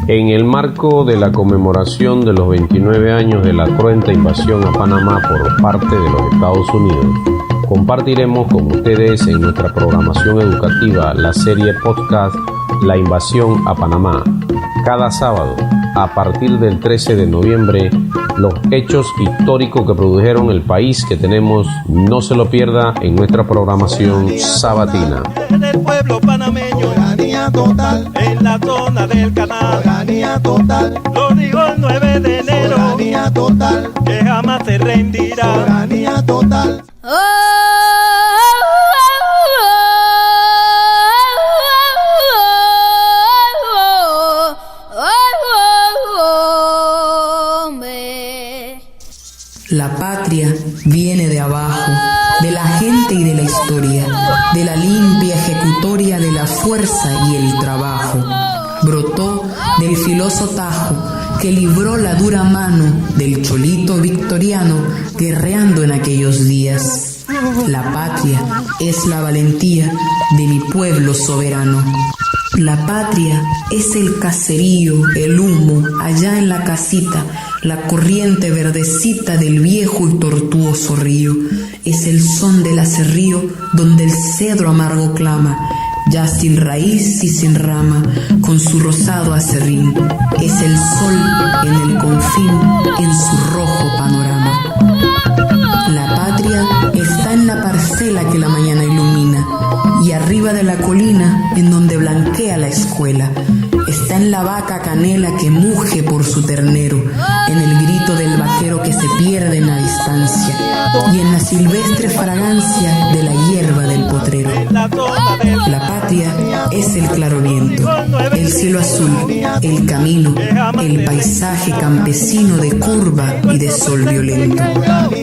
En el marco de la conmemoración de los 29 años de la cruenta invasión a Panamá por parte de los Estados Unidos, compartiremos con ustedes en nuestra programación educativa la serie podcast La Invasión a Panamá. Cada sábado, a partir del 13 de noviembre, los hechos históricos que produjeron el país que tenemos. No se lo pierda en nuestra programación sabatina. En el pueblo panameño, soberanía total. En la zona del canal, soberanía total. Lo digo el 9 de enero, soberanía total. Que jamás se rendirá, soberanía total. La patria viene de abajo, de la gente y de la historia, de la limpia ejecutoria de la fuerza y el trabajo. Brotó del filoso Tajo que libró la dura mano del cholito victoriano guerreando en aquellos días. La patria es la valentía de mi pueblo soberano. La patria es el caserío, el humo, allá en la casita, la corriente verdecita del viejo y tortuoso río. Es el son del acerrío donde el cedro amargo clama, ya sin raíz y sin rama, con su rosado acerrín. Es el sol en el confín, en su rojo panorama. La patria está en la parcela que la mañana ilumina, y arriba de la colina en donde blanquea la escuela. Está en la vaca canela que muge por su ternero, en el grito del vaquero que se pierde en la distancia, y en la silvestre fragancia de la hierba del potrero. La patria es el claro viento, el cielo azul, el camino, el paisaje campesino de curva y de sol violento.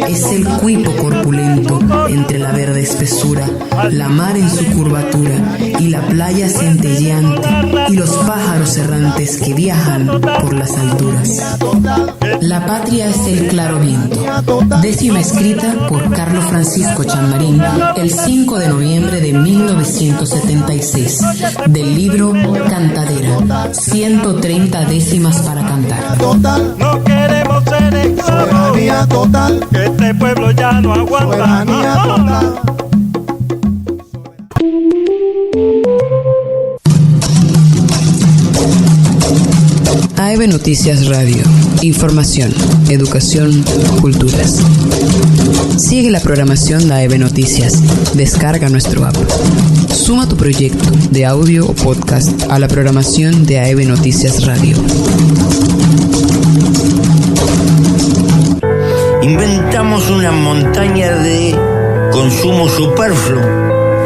Es el cuipo corpulento entre la verde espesura, la mar en su curvatura y la playa centelleante y los pájaros errantes que viajan por las alturas. La patria es el claro viento. Décima escrita por Carlos Francisco Chammarín el 5 de noviembre de 1976, del libro Cantadera, 130 décimas para cantar. No queremos ser esclavos, soberanía total. Que este pueblo ya no aguanta, soberanía total. AEB Noticias Radio. Información, educación, culturas. Sigue la programación de AEB Noticias. Descarga nuestro app. Suma tu proyecto de audio o podcast a la programación de AEB Noticias Radio. Inventamos una montaña de consumo superfluo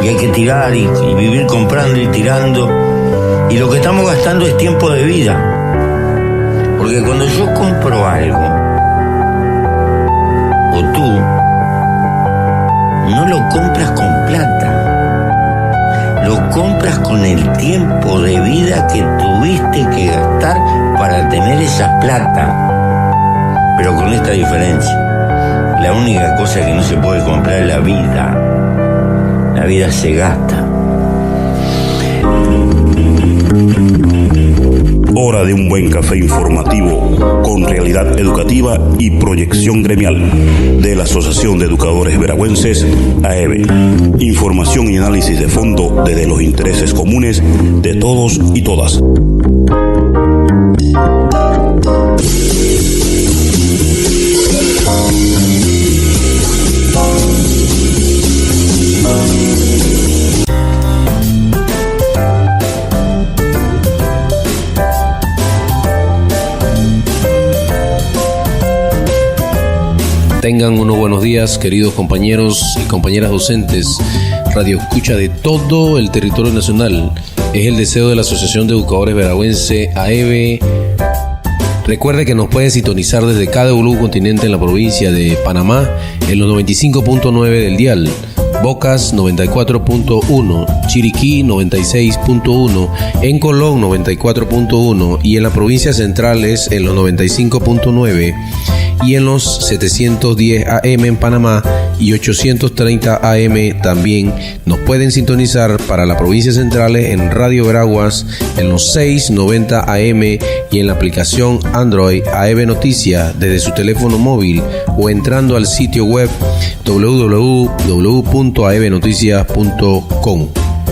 y hay que tirar y vivir comprando y tirando. Y lo que estamos gastando es tiempo de vida. Porque cuando yo compro algo, o tú, no lo compras con plata, lo compras con el tiempo de vida que tuviste que gastar para tener esa plata. Pero con esta diferencia, la única cosa que no se puede comprar es la vida. La vida se gasta. Hora de un buen café informativo con realidad educativa y proyección gremial de la Asociación de Educadores Veragüenses, AEB. Información y análisis de fondo desde los intereses comunes de todos y todas. Tengan unos buenos días, queridos compañeros y compañeras docentes, radio escucha de todo el territorio nacional. Es el deseo de la Asociación de Educadores Veragüense, AEB. Recuerde que nos pueden sintonizar desde KW Continente en la provincia de Panamá en los 95.9 del dial, Bocas 94.1, Chiriquí 96.1, en Colón 94.1 y en las provincias centrales en los 95.9 y en los 710 AM en Panamá y 830 AM también nos pueden sintonizar para las provincias centrales en Radio Veraguas en los 690 AM y en la aplicación Android AEB Noticias desde su teléfono móvil o entrando al sitio web www.aebnoticias.com.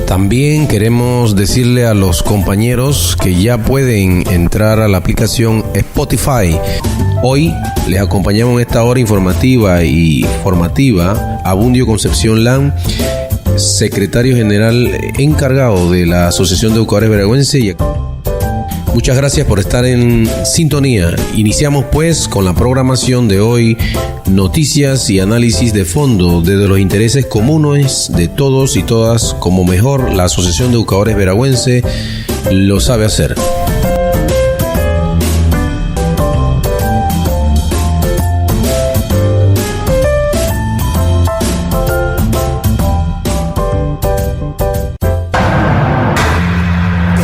También queremos decirle a los compañeros que ya pueden entrar a la aplicación Spotify. Hoy les acompañamos en esta hora informativa y formativa a Abundio Concepción Lan, secretario general encargado de la Asociación de Educadores Veragüenses. Muchas gracias por estar en sintonía. Iniciamos pues con la programación de hoy, noticias y análisis de fondo desde los intereses comunes de todos y todas, como mejor la Asociación de Educadores Veragüenses lo sabe hacer.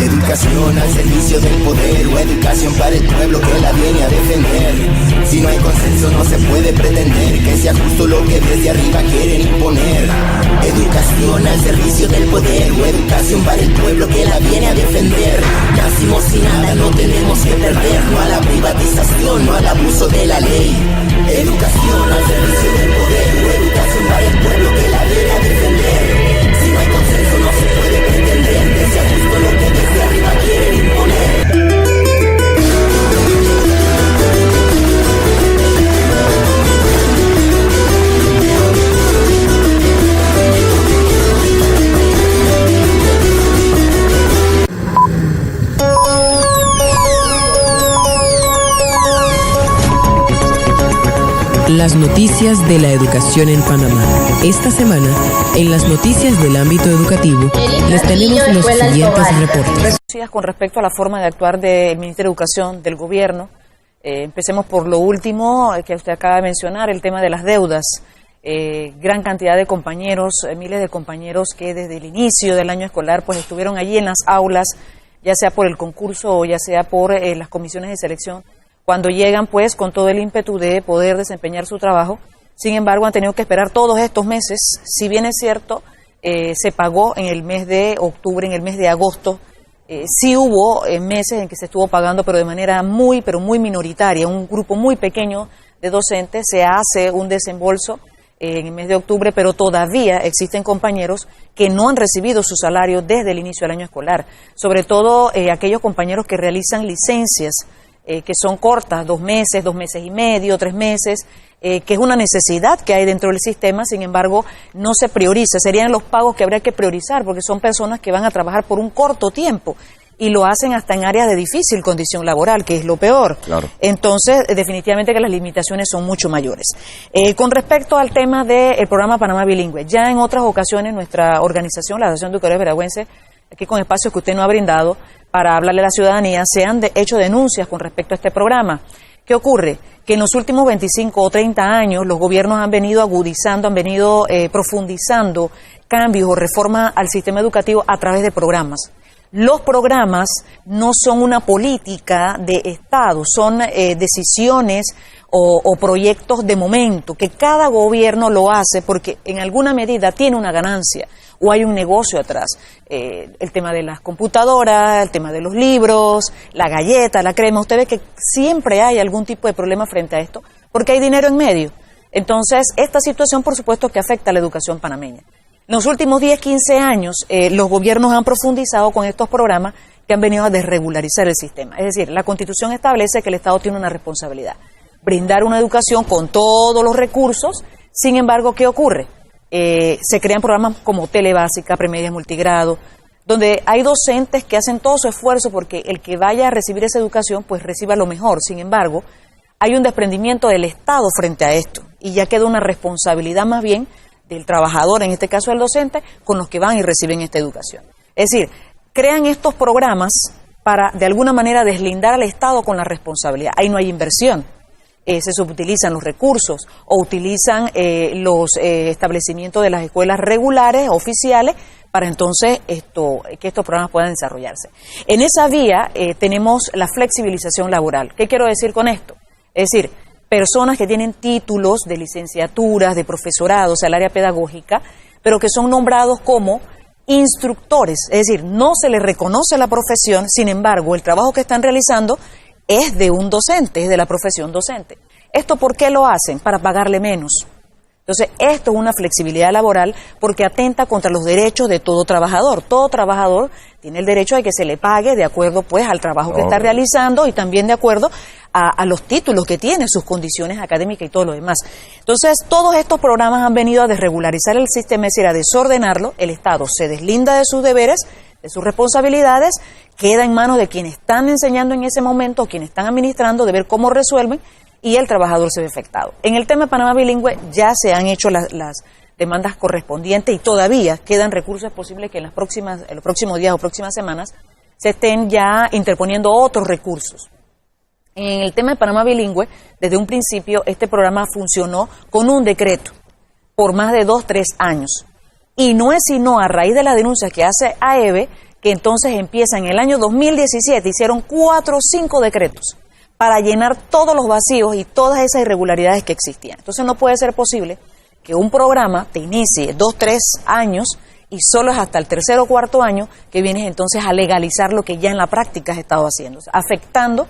Educación al servicio del poder o educación para el pueblo que la viene a defender. Si no hay consenso no se puede pretender que sea justo lo que desde arriba quieren imponer. Educación al servicio del poder o educación para el pueblo que la viene a defender. Nacimos sin nada, no tenemos que perder, no a la privatización, no al abuso de la ley. Educación al servicio del poder o educación para el pueblo que la viene a defender. Si no hay consenso no se puede pretender que sea justo lo que desde arriba quieren imponer. Las noticias de la educación en Panamá. Esta semana, en las noticias del ámbito educativo, les tenemos los siguientes reportes. Con respecto a la forma de actuar del Ministerio de Educación, del gobierno, empecemos por lo último que usted acaba de mencionar, el tema de las deudas. Gran cantidad de compañeros, miles de compañeros que desde el inicio del año escolar pues estuvieron allí en las aulas, ya sea por el concurso o ya sea por las comisiones de selección, cuando llegan pues con todo el ímpetu de poder desempeñar su trabajo. Sin embargo, han tenido que esperar todos estos meses. Si bien es cierto, se pagó en el mes de octubre, en el mes de agosto, sí hubo meses en que se estuvo pagando, pero de manera muy minoritaria. Un grupo muy pequeño de docentes se hace un desembolso en el mes de octubre, pero todavía existen compañeros que no han recibido su salario desde el inicio del año escolar. Sobre todo aquellos compañeros que realizan licencias que son cortas, 2 meses, 2 meses y medio, 3 meses, que es una necesidad que hay dentro del sistema. Sin embargo, no se prioriza. Serían los pagos que habría que priorizar, porque son personas que van a trabajar por un corto tiempo y lo hacen hasta en áreas de difícil condición laboral, que es lo peor. Claro. Entonces, definitivamente que las limitaciones son mucho mayores. Con respecto al tema del programa Panamá Bilingüe, ya en otras ocasiones nuestra organización, la Asociación de Educadores Veragüenses, aquí con espacios que usted no ha brindado para hablarle a la ciudadanía, se han hecho denuncias con respecto a este programa. ¿Qué ocurre? Que en los últimos 25 o 30 años los gobiernos han venido agudizando, han venido profundizando cambios o reformas al sistema educativo a través de programas. Los programas no son una política de Estado, son decisiones o proyectos de momento, que cada gobierno lo hace porque en alguna medida tiene una ganancia o hay un negocio atrás. El tema de las computadoras, el tema de los libros, la galleta, la crema, usted ve que siempre hay algún tipo de problema frente a esto porque hay dinero en medio. Entonces, esta situación por supuesto que afecta a la educación panameña. En los últimos 10, 15 años, los gobiernos han profundizado con estos programas que han venido a desregularizar el sistema. Es decir, la Constitución establece que el Estado tiene una responsabilidad, brindar una educación con todos los recursos. Sin embargo, ¿qué ocurre? Se crean programas como Telebásica, Premedia Multigrado, donde hay docentes que hacen todo su esfuerzo porque el que vaya a recibir esa educación, pues reciba lo mejor. Sin embargo, hay un desprendimiento del Estado frente a esto y ya queda una responsabilidad más bien del trabajador, en este caso el docente, con los que van y reciben esta educación. Es decir, crean estos programas para de alguna manera deslindar al Estado con la responsabilidad. Ahí no hay inversión. se subutilizan los recursos o utilizan los establecimientos de las escuelas regulares, oficiales, para entonces que estos programas puedan desarrollarse. En esa vía tenemos la flexibilización laboral. ¿Qué quiero decir con esto? Es decir, personas que tienen títulos de licenciaturas, de profesorado, o sea, el área pedagógica, pero que son nombrados como instructores, es decir, no se les reconoce la profesión, sin embargo, el trabajo que están realizando es de un docente, es de la profesión docente. ¿Esto por qué lo hacen? Para pagarle menos. Entonces, esto es una flexibilidad laboral porque atenta contra los derechos de todo trabajador. Todo trabajador tiene el derecho de que se le pague de acuerdo pues al trabajo que está realizando y también de acuerdo a los títulos que tiene, sus condiciones académicas y todo lo demás. Entonces, todos estos programas han venido a desregularizar el sistema, es decir, a desordenarlo. El Estado se deslinda de sus deberes, de sus responsabilidades, queda en manos de quienes están enseñando en ese momento, quienes están administrando, de ver cómo resuelven, y el trabajador se ve afectado. En el tema de Panamá Bilingüe ya se han hecho las demandas correspondientes y todavía quedan recursos. Es posible que en los próximos días o próximas semanas se estén ya interponiendo otros recursos. En el tema de Panamá Bilingüe, desde un principio este programa funcionó con un decreto por más de 2-3 años. Y no es sino a raíz de las denuncias que hace AEBE que entonces empieza en el año 2017, hicieron 4 o 5 decretos para llenar todos los vacíos y todas esas irregularidades que existían. Entonces no puede ser posible que un programa te inicie 2-3 años y solo es hasta el 3er o 4er año que vienes entonces a legalizar lo que ya en la práctica has estado haciendo, o sea, afectando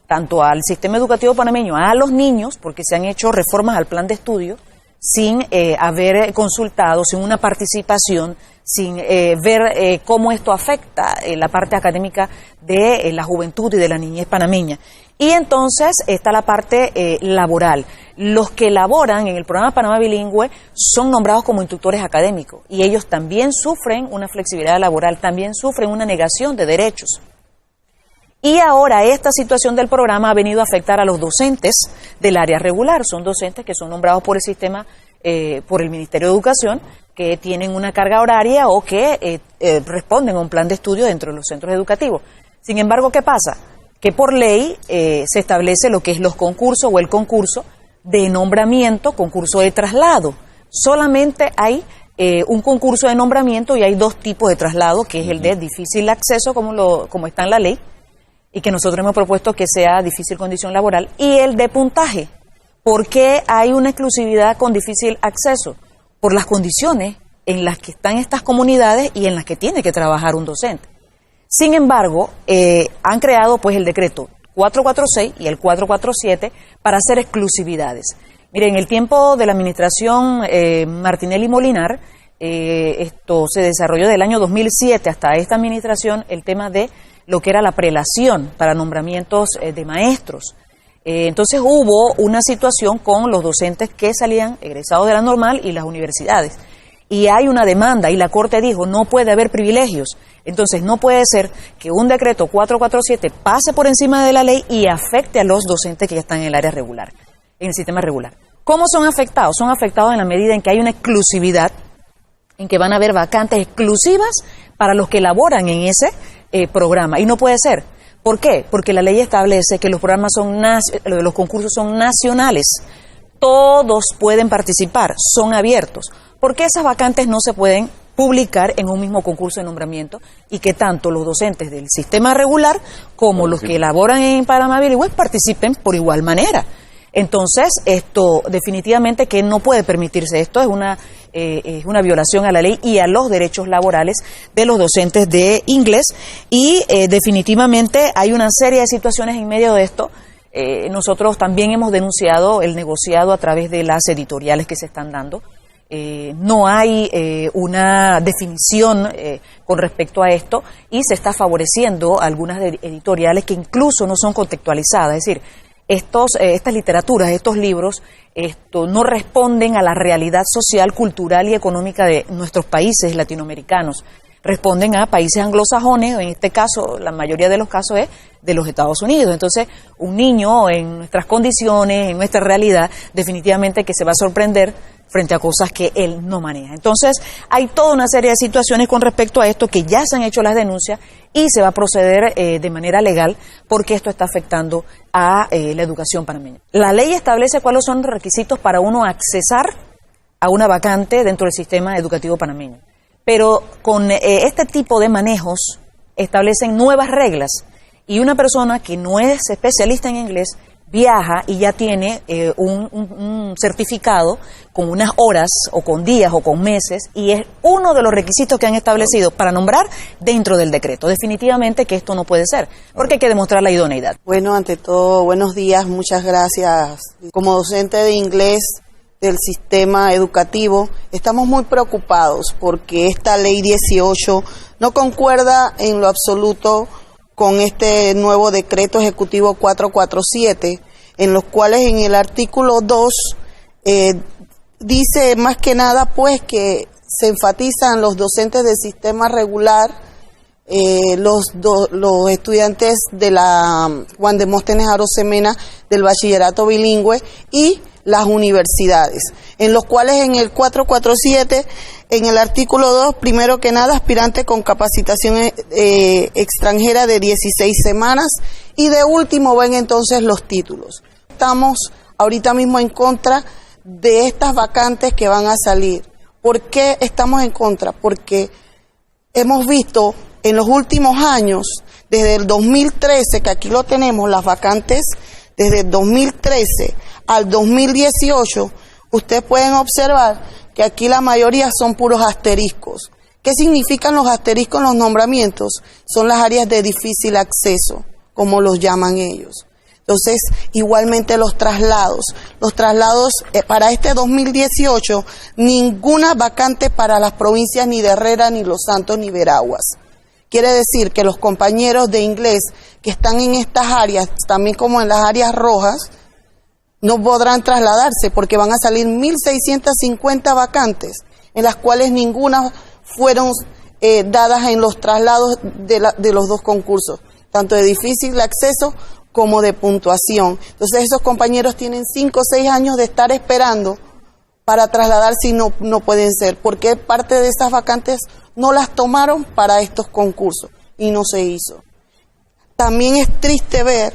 tanto al sistema educativo panameño, a los niños, porque se han hecho reformas al plan de estudio sin haber consultado, sin una participación, sin ver cómo esto afecta la parte académica de la juventud y de la niñez panameña. Y entonces está la parte laboral. Los que laboran en el programa Panamá Bilingüe son nombrados como instructores académicos y ellos también sufren una flexibilidad laboral, también sufren una negación de derechos. Y ahora esta situación del programa ha venido a afectar a los docentes del área regular. Son docentes que son nombrados por el sistema, por el Ministerio de Educación, que tienen una carga horaria o que responden a un plan de estudio dentro de los centros educativos. Sin embargo, ¿qué pasa? Que por ley se establece lo que es los concursos o el concurso de nombramiento, concurso de traslado. Solamente hay un concurso de nombramiento y hay 2 tipos de traslado, que es el de difícil acceso, como está en la ley, y que nosotros hemos propuesto que sea difícil condición laboral, y el de puntaje. ¿Por qué hay una exclusividad con difícil acceso? Por las condiciones en las que están estas comunidades y en las que tiene que trabajar un docente. Sin embargo, han creado pues el decreto 446 y el 447 para hacer exclusividades. Miren, en el tiempo de la administración Martinelli Molinar, esto se desarrolló del año 2007 hasta esta administración el tema de lo que era la prelación para nombramientos de maestros. Entonces hubo una situación con los docentes que salían egresados de la normal y las universidades. Y hay una demanda y la Corte dijo no puede haber privilegios. Entonces no puede ser que un decreto 447 pase por encima de la ley y afecte a los docentes que ya están en el área regular, en el sistema regular. ¿Cómo son afectados? Son afectados en la medida en que hay una exclusividad, en que van a haber vacantes exclusivas para los que laboran en ese programa. Y no puede ser. ¿Por qué? Porque la ley establece que los programas los concursos son nacionales. Todos pueden participar, son abiertos. ¿Por qué esas vacantes no se pueden publicar en un mismo concurso de nombramiento y que tanto los docentes del sistema regular como los que elaboran en Panamá Bilingüe participen por igual manera? Entonces, esto definitivamente que no puede permitirse. Esto es una violación a la ley y a los derechos laborales de los docentes de inglés y definitivamente hay una serie de situaciones en medio de esto. Nosotros también hemos denunciado el negociado a través de las editoriales que se están dando. No hay una definición con respecto a esto y se está favoreciendo algunas editoriales que incluso no son contextualizadas, es decir, estas literaturas, estos libros, no responden a la realidad social, cultural y económica de nuestros países latinoamericanos. responden a países anglosajones, en este caso, la mayoría de los casos es de los Estados Unidos. Entonces, un niño en nuestras condiciones, en nuestra realidad, definitivamente que se va a sorprender frente a cosas que él no maneja. Entonces, hay toda una serie de situaciones con respecto a esto que ya se han hecho las denuncias y se va a proceder de manera legal porque esto está afectando a la educación panameña. La ley establece cuáles son los requisitos para uno accesar a una vacante dentro del sistema educativo panameño. Pero con este tipo de manejos establecen nuevas reglas y una persona que no es especialista en inglés viaja y ya tiene un certificado con unas horas o con días o con meses y es uno de los requisitos que han establecido para nombrar dentro del decreto. Definitivamente que esto no puede ser porque hay que demostrar la idoneidad. Bueno, ante todo, buenos días, muchas gracias. Como docente de inglés del sistema educativo, estamos muy preocupados porque esta ley 18 no concuerda en lo absoluto con este nuevo decreto ejecutivo 447, en los cuales en el artículo 2 dice más que nada pues que se enfatizan los docentes del sistema regular, los estudiantes de la Juan Demóstenes Arosemena del bachillerato bilingüe y las universidades, en los cuales en el 447, en el artículo 2, primero que nada, aspirante con capacitación extranjera de 16 semanas y de último ven entonces los títulos. Estamos ahorita mismo en contra de estas vacantes que van a salir. ¿Por qué estamos en contra? Porque hemos visto en los últimos años, desde el 2013, que aquí lo tenemos, las vacantes, desde el 2013 al 2018, ustedes pueden observar que aquí la mayoría son puros asteriscos. ¿Qué significan los asteriscos en los nombramientos? Son las áreas de difícil acceso, como los llaman ellos. Entonces, igualmente los traslados para este 2018, ninguna vacante para las provincias ni de Herrera, ni Los Santos, ni Veraguas. Quiere decir que los compañeros de inglés que están en estas áreas, también como en las áreas rojas, no podrán trasladarse porque van a salir 1.650 vacantes, en las cuales ninguna fueron dadas en los traslados de los dos concursos, tanto de difícil acceso como de puntuación. Entonces esos compañeros tienen 5 o 6 años de estar esperando para trasladarse y no pueden ser, porque parte de esas vacantes no las tomaron para estos concursos y no se hizo. También es triste ver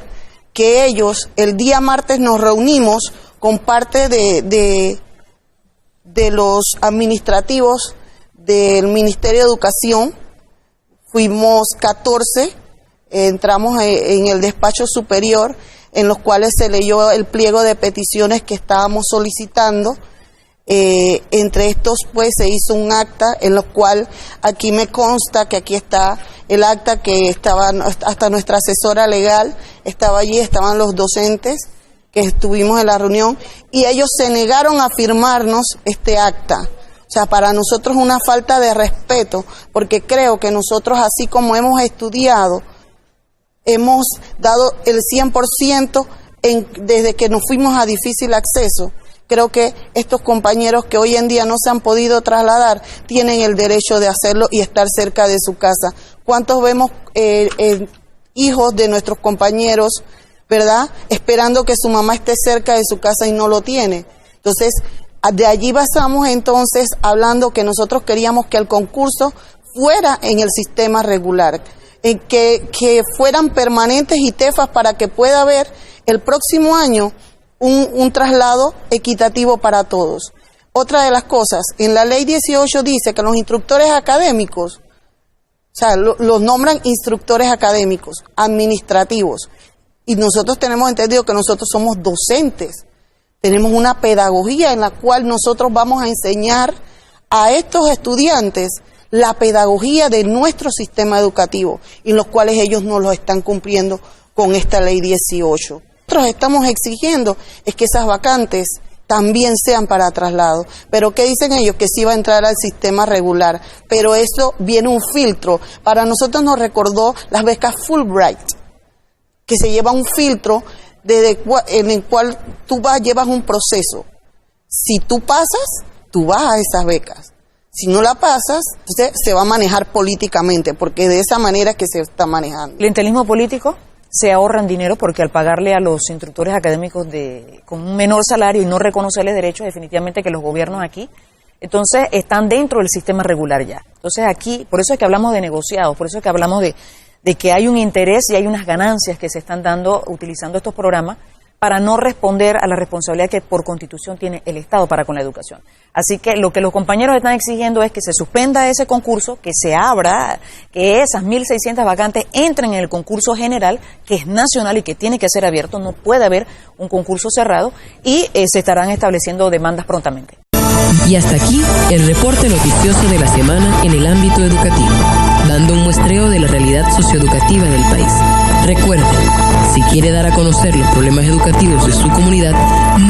que ellos, el día martes nos reunimos con parte de los administrativos del Ministerio de Educación, fuimos 14, entramos en el despacho superior, en los cuales se leyó el pliego de peticiones que estábamos solicitando. Entre estos pues se hizo un acta en lo cual aquí me consta que aquí está el acta, que estaba hasta nuestra asesora legal estaba allí, estaban los docentes que estuvimos en la reunión y ellos se negaron a firmarnos este acta. O sea, para nosotros una falta de respeto, porque creo que nosotros, así como hemos estudiado, hemos dado el 100% desde que nos fuimos a difícil acceso. Creo que estos compañeros que hoy en día no se han podido trasladar tienen el derecho de hacerlo y estar cerca de su casa. ¿Cuántos vemos hijos de nuestros compañeros, verdad, esperando que su mamá esté cerca de su casa y no lo tiene? Entonces, de allí basamos entonces hablando que nosotros queríamos que el concurso fuera en el sistema regular, que fueran permanentes y tefas para que pueda haber el próximo año un traslado equitativo para todos. Otra de las cosas, en la ley 18 dice que los instructores académicos, o sea, los nombran instructores académicos, administrativos, y nosotros tenemos entendido que nosotros somos docentes, tenemos una pedagogía en la cual nosotros vamos a enseñar a estos estudiantes la pedagogía de nuestro sistema educativo, y los cuales ellos no lo están cumpliendo con esta ley 18. Nosotros estamos exigiendo es que esas vacantes también sean para traslado. Pero ¿qué dicen ellos? Que sí va a entrar al sistema regular. Pero eso viene un filtro. Para nosotros nos recordó las becas Fulbright, que se lleva un filtro en el cual tú llevas un proceso. Si tú pasas, tú vas a esas becas. Si no la pasas, entonces se va a manejar políticamente, porque de esa manera es que se está manejando. Clientelismo político, se ahorran dinero porque al pagarle a los instructores académicos con un menor salario y no reconocerles derechos, definitivamente que los gobiernos aquí, entonces están dentro del sistema regular ya. Entonces aquí, por eso es que hablamos de negociados, por eso es que hablamos de que hay un interés y hay unas ganancias que se están dando utilizando estos programas para no responder a la responsabilidad que por Constitución tiene el Estado para con la educación. Así que lo que los compañeros están exigiendo es que se suspenda ese concurso, que se abra, que esas 1.600 vacantes entren en el concurso general, que es nacional y que tiene que ser abierto, no puede haber un concurso cerrado, y se estarán estableciendo demandas prontamente. Y hasta aquí el reporte noticioso de la semana en el ámbito educativo, dando un muestreo de la realidad socioeducativa del país. Recuerde, si quiere dar a conocer los problemas educativos de su comunidad,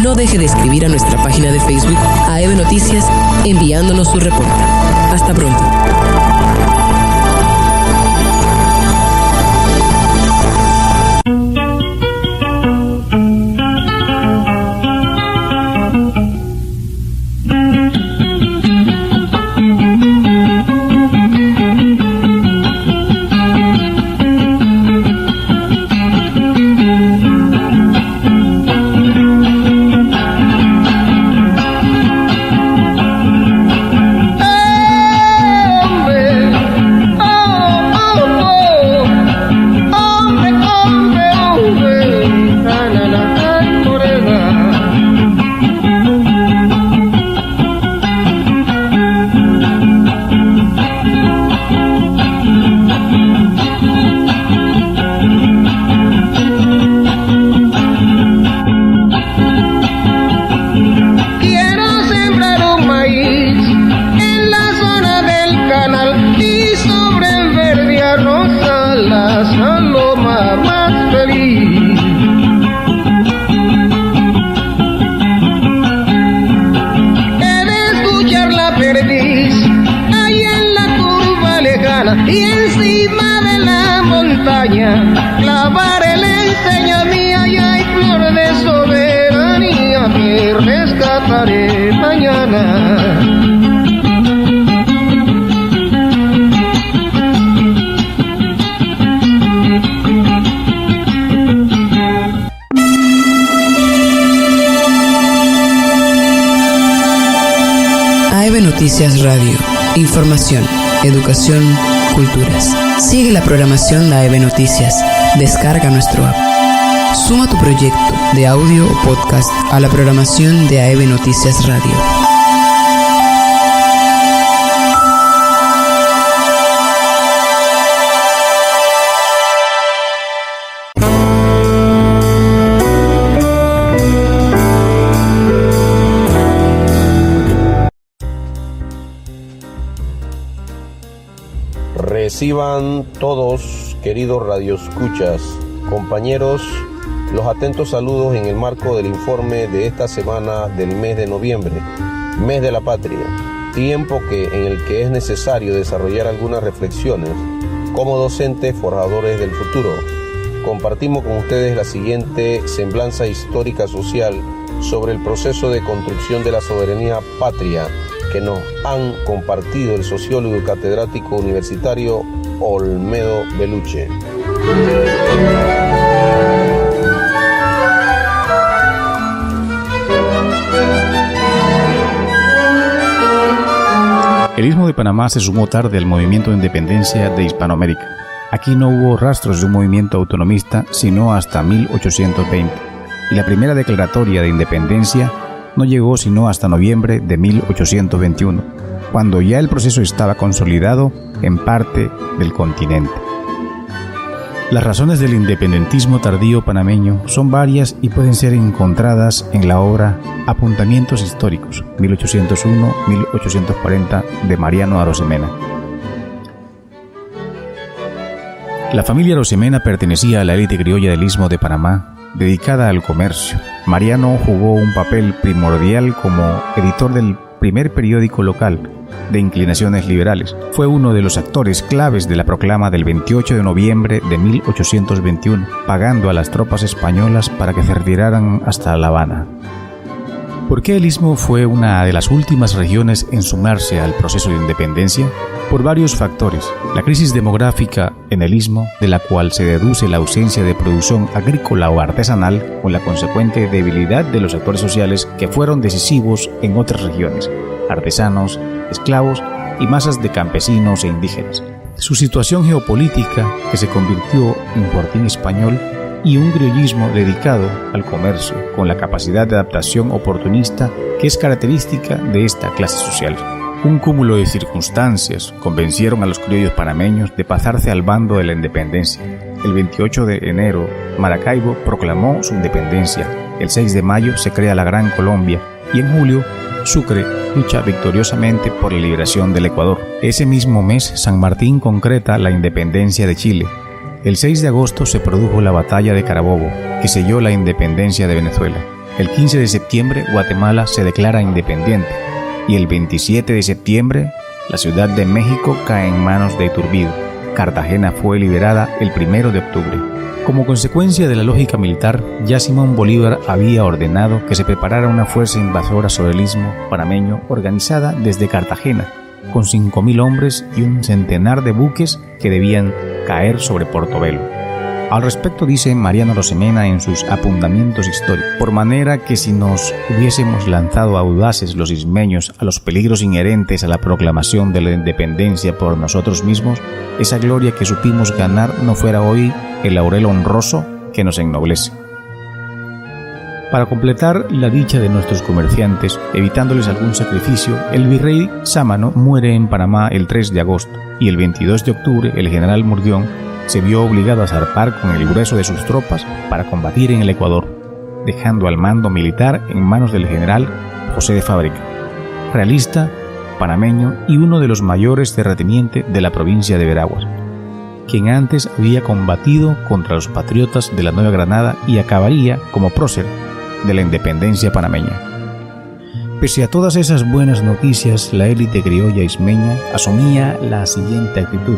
no deje de escribir a nuestra página de Facebook AEB Noticias enviándonos su reporte. Hasta pronto. Y encima de la montaña clavaré la enseña mía y hay flor de soberanía que rescataré mañana. AEB Noticias Radio. Información, educación, culturas. Sigue la programación de AEB Noticias. Descarga nuestro app. Suma tu proyecto de audio o podcast a la programación de AEB Noticias Radio. Reciban todos, queridos radioescuchas, compañeros, los atentos saludos en el marco del informe de esta semana del mes de noviembre, mes de la patria, tiempo en el que es necesario desarrollar algunas reflexiones como docentes forjadores del futuro. Compartimos con ustedes la siguiente semblanza histórica social sobre el proceso de construcción de la soberanía patria que nos han compartido el sociólogo y catedrático universitario Olmedo Beluche. El Istmo de Panamá se sumó tarde al movimiento de independencia de Hispanoamérica. Aquí no hubo rastros de un movimiento autonomista sino hasta 1820, y la primera declaratoria de independencia no llegó sino hasta noviembre de 1821, cuando ya el proceso estaba consolidado en parte del continente. Las razones del independentismo tardío panameño son varias y pueden ser encontradas en la obra Apuntamientos Históricos, 1801-1840, de Mariano Arosemena. La familia Arosemena pertenecía a la élite criolla del Istmo de Panamá, dedicada al comercio. Mariano jugó un papel primordial como editor del primer periódico local, de inclinaciones liberales. Fue uno de los actores claves de la proclama del 28 de noviembre de 1821, pagando a las tropas españolas para que se retiraran hasta La Habana. ¿Por qué el Istmo fue una de las últimas regiones en sumarse al proceso de independencia? Por varios factores. La crisis demográfica en el Istmo, de la cual se deduce la ausencia de producción agrícola o artesanal, con la consecuente debilidad de los actores sociales que fueron decisivos en otras regiones, artesanos, esclavos y masas de campesinos e indígenas. Su situación geopolítica, que se convirtió en fortín español, y un criollismo dedicado al comercio, con la capacidad de adaptación oportunista que es característica de esta clase social. Un cúmulo de circunstancias convencieron a los criollos panameños de pasarse al bando de la independencia. El 28 de enero, Maracaibo proclamó su independencia. El 6 de mayo se crea la Gran Colombia y en julio, Sucre lucha victoriosamente por la liberación del Ecuador. Ese mismo mes, San Martín concreta la independencia de Chile. El 6 de agosto se produjo la Batalla de Carabobo, que selló la independencia de Venezuela. El 15 de septiembre, Guatemala se declara independiente. Y el 27 de septiembre, la Ciudad de México cae en manos de Iturbide. Cartagena fue liberada el 1 de octubre. Como consecuencia de la lógica militar, ya Simón Bolívar había ordenado que se preparara una fuerza invasora sobre el Istmo panameño organizada desde Cartagena, con 5.000 hombres y un centenar de buques que debían caer sobre Portobelo. Al respecto dice Mariano Arosemena en sus apuntamientos históricos: por manera que si nos hubiésemos lanzado audaces los ismeños a los peligros inherentes a la proclamación de la independencia por nosotros mismos, esa gloria que supimos ganar no fuera hoy el laurel honroso que nos ennoblece. Para completar la dicha de nuestros comerciantes, evitándoles algún sacrificio, el virrey Sámano muere en Panamá el 3 de agosto y el 22 de octubre el general Murguión se vio obligado a zarpar con el grueso de sus tropas para combatir en el Ecuador, dejando al mando militar en manos del general José de Fábrica, realista, panameño y uno de los mayores terratenientes de la provincia de Veraguas, quien antes había combatido contra los patriotas de la Nueva Granada y acabaría como prócer de la independencia panameña. Pese a todas esas buenas noticias, la élite criolla ismeña asumía la siguiente actitud: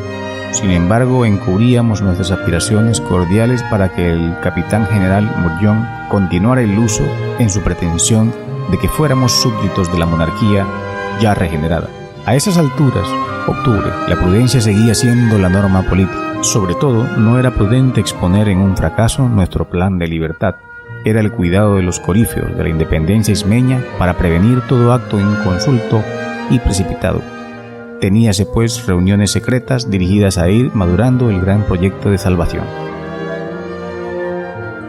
sin embargo, encubríamos nuestras aspiraciones cordiales para que el capitán general Murguión continuara iluso en su pretensión de que fuéramos súbditos de la monarquía ya regenerada. A esas alturas, octubre, la prudencia seguía siendo la norma política. Sobre todo, no era prudente exponer en un fracaso nuestro plan de libertad. Era el cuidado de los coríferos de la independencia ismeña para prevenir todo acto inconsulto y precipitado. Teníase pues reuniones secretas dirigidas a ir madurando el gran proyecto de salvación.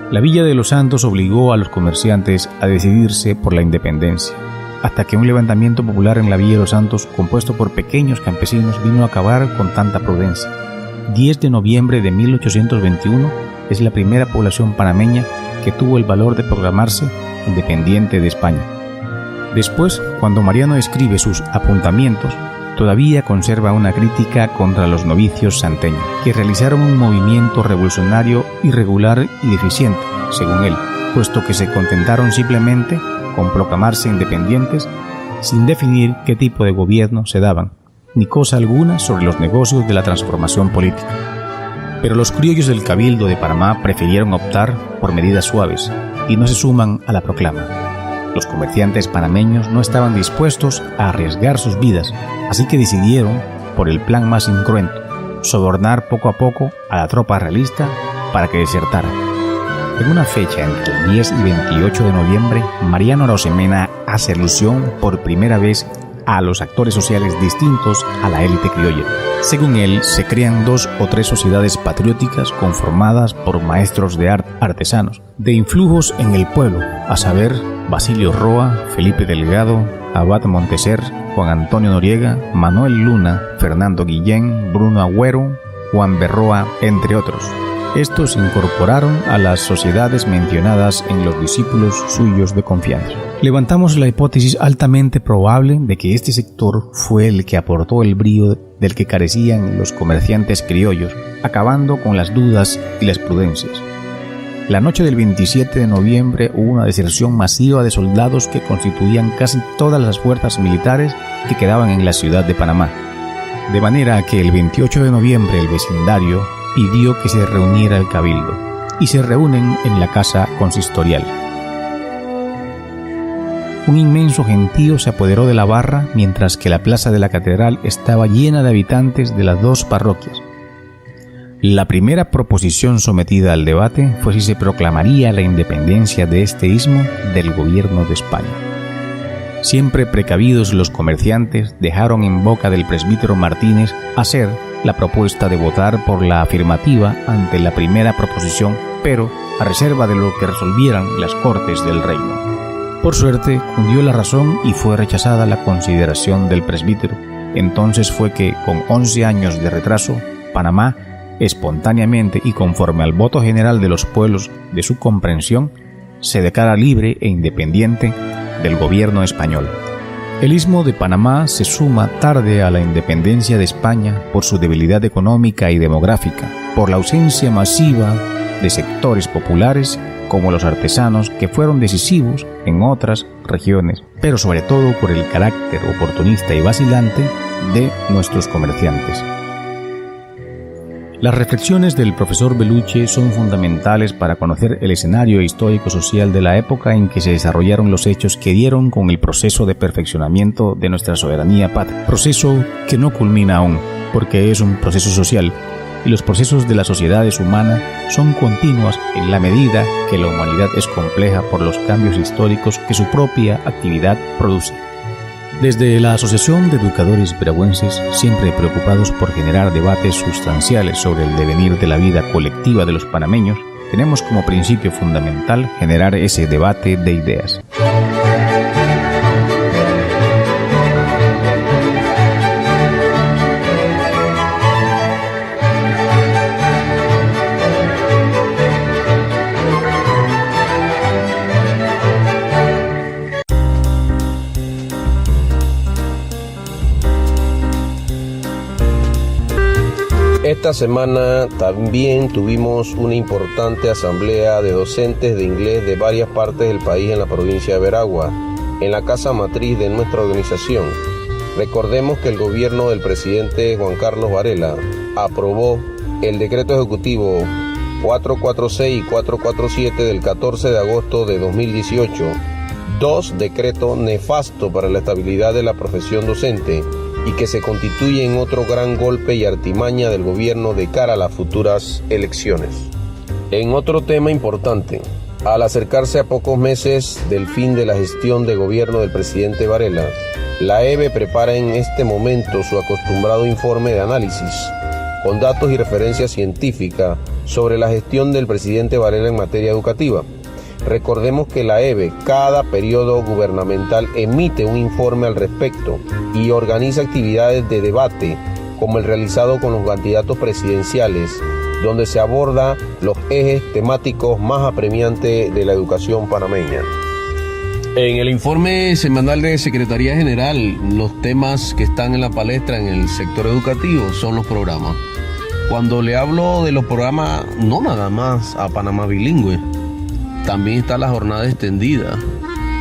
La Villa de los Santos obligó a los comerciantes a decidirse por la independencia, hasta que un levantamiento popular en la Villa de los Santos, compuesto por pequeños campesinos, vino a acabar con tanta prudencia. 10 de noviembre de 1821 es la primera población panameña que tuvo el valor de proclamarse independiente de España. Después, cuando Mariano escribe sus apuntamientos, todavía conserva una crítica contra los novicios santeños, que realizaron un movimiento revolucionario irregular y deficiente, según él, puesto que se contentaron simplemente con proclamarse independientes sin definir qué tipo de gobierno se daban, ni cosa alguna sobre los negocios de la transformación política. Pero los criollos del Cabildo de Panamá prefirieron optar por medidas suaves y no se suman a la proclama. Los comerciantes panameños no estaban dispuestos a arriesgar sus vidas, así que decidieron por el plan más incruento: sobornar poco a poco a la tropa realista para que desertara. En una fecha entre el 10 y 28 de noviembre, Mariano Arosemena hace alusión por primera vez a los actores sociales distintos a la élite criolla. Según él, se crean 2 o 3 sociedades patrióticas conformadas por maestros de artesanos, de influjos en el pueblo, a saber, Basilio Roa, Felipe Delgado, Abad Monteser, Juan Antonio Noriega, Manuel Luna, Fernando Guillén, Bruno Agüero, Juan Berroa, entre otros. Estos se incorporaron a las sociedades mencionadas en los discípulos suyos de confianza. Levantamos la hipótesis altamente probable de que este sector fue el que aportó el brío del que carecían los comerciantes criollos, acabando con las dudas y las prudencias. La noche del 27 de noviembre hubo una deserción masiva de soldados que constituían casi todas las fuerzas militares que quedaban en la ciudad de Panamá. De manera que el 28 de noviembre el vecindario pidió que se reuniera el cabildo, y se reúnen en la casa consistorial. un inmenso gentío se apoderó de la barra, mientras que la plaza de la catedral estaba llena de habitantes de las dos parroquias. La primera proposición sometida al debate fue si se proclamaría la independencia de este istmo del gobierno de España. Siempre precavidos, los comerciantes dejaron en boca del presbítero Martínez hacer la propuesta de votar por la afirmativa ante la primera proposición, pero a reserva de lo que resolvieran las Cortes del Reino. Por suerte, cundió la razón y fue rechazada la consideración del presbítero. Entonces fue que, con 11 años de retraso, Panamá, espontáneamente y conforme al voto general de los pueblos de su comprensión, se declara libre e independiente del gobierno español. El istmo de Panamá se suma tarde a la independencia de España por su debilidad económica y demográfica, por la ausencia masiva de sectores populares como los artesanos, que fueron decisivos en otras regiones, pero sobre todo por el carácter oportunista y vacilante de nuestros comerciantes. Las reflexiones del profesor Beluche son fundamentales para conocer el escenario histórico-social de la época en que se desarrollaron los hechos que dieron con el proceso de perfeccionamiento de nuestra soberanía patria. Proceso que no culmina aún, porque es un proceso social, y los procesos de las sociedades humanas son continuos en la medida que la humanidad es compleja por los cambios históricos que su propia actividad produce. Desde la Asociación de Educadores Veragüenses, siempre preocupados por generar debates sustanciales sobre el devenir de la vida colectiva de los panameños, tenemos como principio fundamental generar ese debate de ideas. Esta semana también tuvimos una importante asamblea de docentes de inglés de varias partes del país en la provincia de Veragua, en la casa matriz de nuestra organización. Recordemos que el gobierno del presidente Juan Carlos Varela aprobó el decreto ejecutivo 446 y 447 del 14 de agosto de 2018, dos decretos nefastos para la estabilidad de la profesión docente y que se constituyen otro gran golpe y artimaña del gobierno de cara a las futuras elecciones. En otro tema importante, al acercarse a pocos meses del fin de la gestión de gobierno del presidente Varela, la EBE prepara en este momento su acostumbrado informe de análisis, con datos y referencias científicas sobre la gestión del presidente Varela en materia educativa. Recordemos que la EBE, cada periodo gubernamental, emite un informe al respecto y organiza actividades de debate, como el realizado con los candidatos presidenciales, donde se aborda los ejes temáticos más apremiantes de la educación panameña. En el informe semanal de Secretaría General, los temas que están en la palestra en el sector educativo son los programas. Cuando le hablo de los programas, no nada más a Panamá Bilingüe, también está la jornada extendida,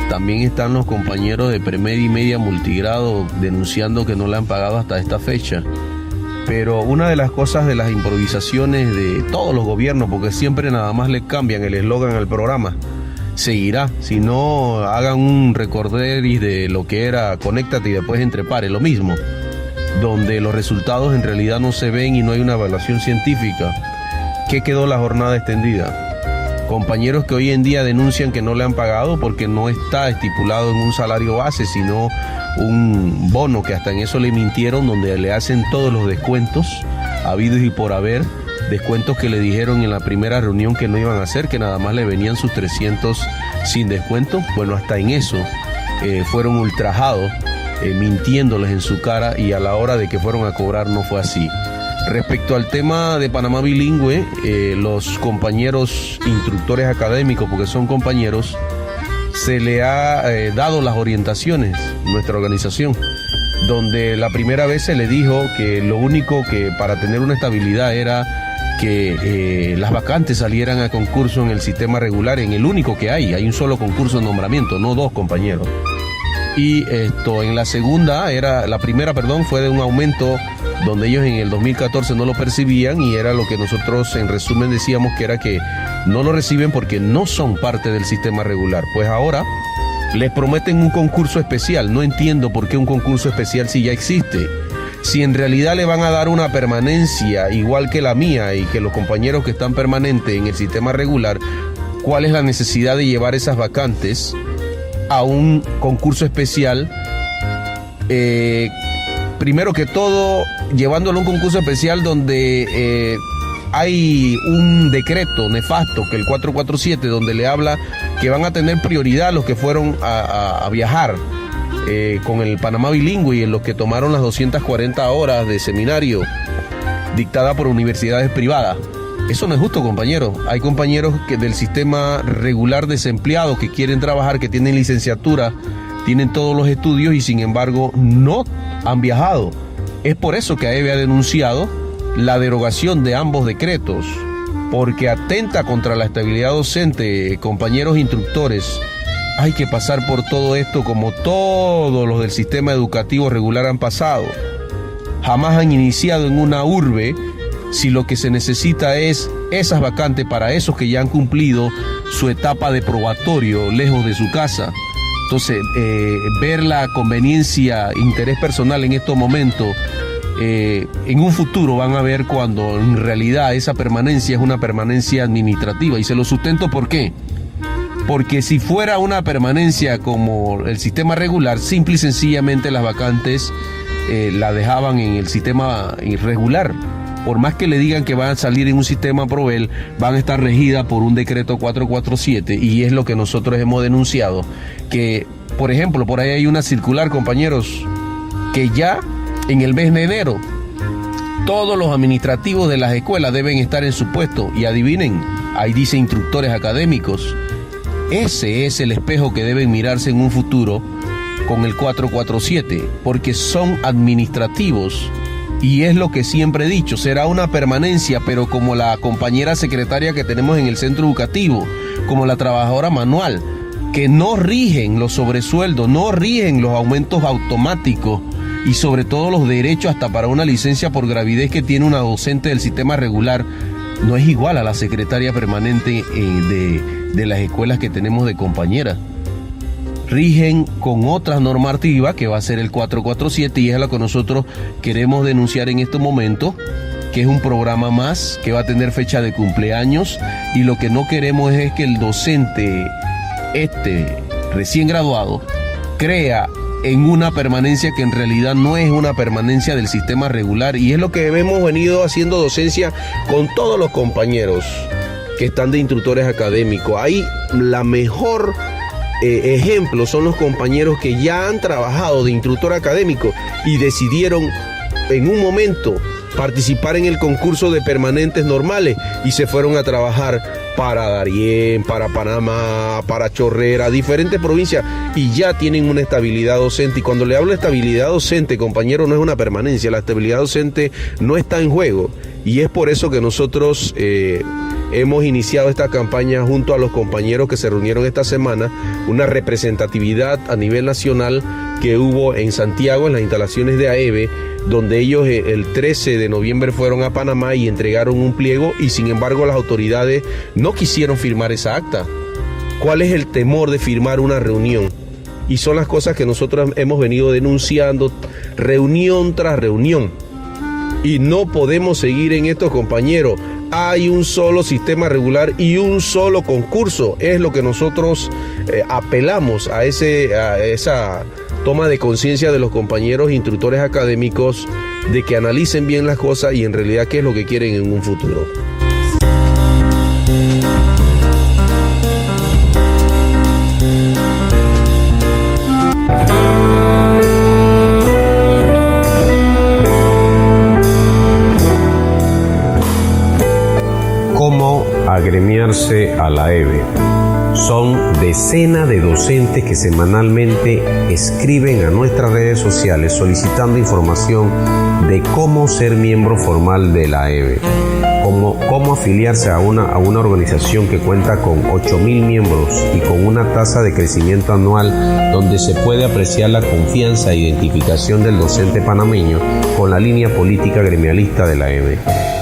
también están los compañeros de premedia y media multigrado denunciando que no le han pagado hasta esta fecha. Pero una de las cosas de las improvisaciones de todos los gobiernos, porque siempre nada más le cambian el eslogan al programa, seguirá. Si no, hagan un recorderis de lo que era Conéctate y después Entre Pares, lo mismo, donde los resultados en realidad no se ven y no hay una evaluación científica. ¿Qué quedó la jornada extendida? Compañeros que hoy en día denuncian que no le han pagado porque no está estipulado en un salario base, sino un bono que hasta en eso le mintieron, donde le hacen todos los descuentos habidos y por haber, descuentos que le dijeron en la primera reunión que no iban a hacer, que nada más le venían sus 300 sin descuento. Bueno, hasta en eso fueron ultrajados, mintiéndoles en su cara, y a la hora de que fueron a cobrar no fue así. Respecto al tema de Panamá Bilingüe, los compañeros instructores académicos, porque son compañeros, se le ha dado las orientaciones, nuestra organización, donde la primera vez se le dijo que lo único que para tener una estabilidad era que las vacantes salieran a concurso en el sistema regular, en el único que hay un solo concurso de nombramiento, no dos compañeros. Y en la segunda, la primera fue de un aumento donde ellos en el 2014 no lo percibían, y era lo que nosotros en resumen decíamos, que era que no lo reciben porque no son parte del sistema regular. Pues ahora Les prometen un concurso especial. No entiendo por qué un concurso especial si ya existe. Si en realidad le van a dar una permanencia igual que la mía y que los compañeros que están permanentes en el sistema regular, ¿cuál es la necesidad de llevar esas vacantes a un concurso especial? Primero que todo, llevándolo a un concurso especial donde hay un decreto nefasto, que el 447, donde le habla que van a tener prioridad los que fueron a viajar con el Panamá bilingüe y en los que tomaron las 240 horas de seminario dictada por universidades privadas. Eso no es justo, compañeros. Hay compañeros que del sistema regular desempleados que quieren trabajar, que tienen licenciatura, tienen todos los estudios y sin embargo no han viajado. Es por eso que AEBE ha denunciado la derogación de ambos decretos, porque atenta contra la estabilidad docente. Compañeros instructores, hay que pasar por todo esto como todos los del sistema educativo regular han pasado. Jamás han iniciado en una urbe si lo que se necesita es esas vacantes para esos que ya han cumplido su etapa de probatorio lejos de su casa. Entonces, ver la conveniencia, interés personal en estos momentos, en un futuro van a ver cuando en realidad esa permanencia es una permanencia administrativa. Y se lo sustento, ¿por qué? Porque si fuera una permanencia como el sistema regular, simple y sencillamente las vacantes la dejaban en el sistema irregular. Por más que le digan que van a salir en un sistema Provel, van a estar regidas por un decreto 447, y es lo que nosotros hemos denunciado. Que, por ejemplo, por ahí hay una circular, compañeros, que ya en el mes de enero todos los administrativos de las escuelas deben estar en su puesto, y adivinen, ahí dice instructores académicos. Ese es el espejo que deben mirarse en un futuro con el 447, porque son administrativos. Y es lo que siempre he dicho, será una permanencia, pero como la compañera secretaria que tenemos en el centro educativo, como la trabajadora manual, que no rigen los sobresueldos, no rigen los aumentos automáticos y sobre todo los derechos hasta para una licencia por gravidez que tiene una docente del sistema regular, no es igual a la secretaria permanente de las escuelas que tenemos de compañeras. Rigen con otra normativa que va a ser el 447, y es lo que nosotros queremos denunciar en este momento, que es un programa más que va a tener fecha de cumpleaños, y lo que no queremos es que el docente recién graduado crea en una permanencia que en realidad no es una permanencia del sistema regular, y es lo que hemos venido haciendo docencia con todos los compañeros que están de instructores académicos. Ahí la mejor ejemplo son los compañeros que ya han trabajado de instructor académico y decidieron en un momento participar en el concurso de permanentes normales y se fueron a trabajar para Darién, para Panamá, para Chorrera, diferentes provincias, y ya tienen una estabilidad docente. Y cuando le hablo de estabilidad docente, compañero, no es una permanencia, la estabilidad docente no está en juego, y es por eso que nosotros hemos iniciado esta campaña junto a los compañeros que se reunieron esta semana, una representatividad a nivel nacional que hubo en Santiago, en las instalaciones de AEBE, donde ellos el 13 de noviembre fueron a Panamá y entregaron un pliego, y sin embargo las autoridades no quisieron firmar esa acta. ¿Cuál es el temor de firmar una reunión? Y son las cosas que nosotros hemos venido denunciando reunión tras reunión. Y no podemos seguir en esto, compañeros. Hay un solo sistema regular y un solo concurso. Es lo que nosotros apelamos a esa toma de conciencia de los compañeros instructores académicos, de que analicen bien las cosas y en realidad qué es lo que quieren en un futuro. ¿Cómo agremiarse a la AEBE? Son decenas de docentes que semanalmente escriben a nuestras redes sociales solicitando información de cómo ser miembro formal de la AEBE, cómo afiliarse a una organización que cuenta con 8.000 miembros y con una tasa de crecimiento anual donde se puede apreciar la confianza e identificación del docente panameño con la línea política gremialista de la AEBE.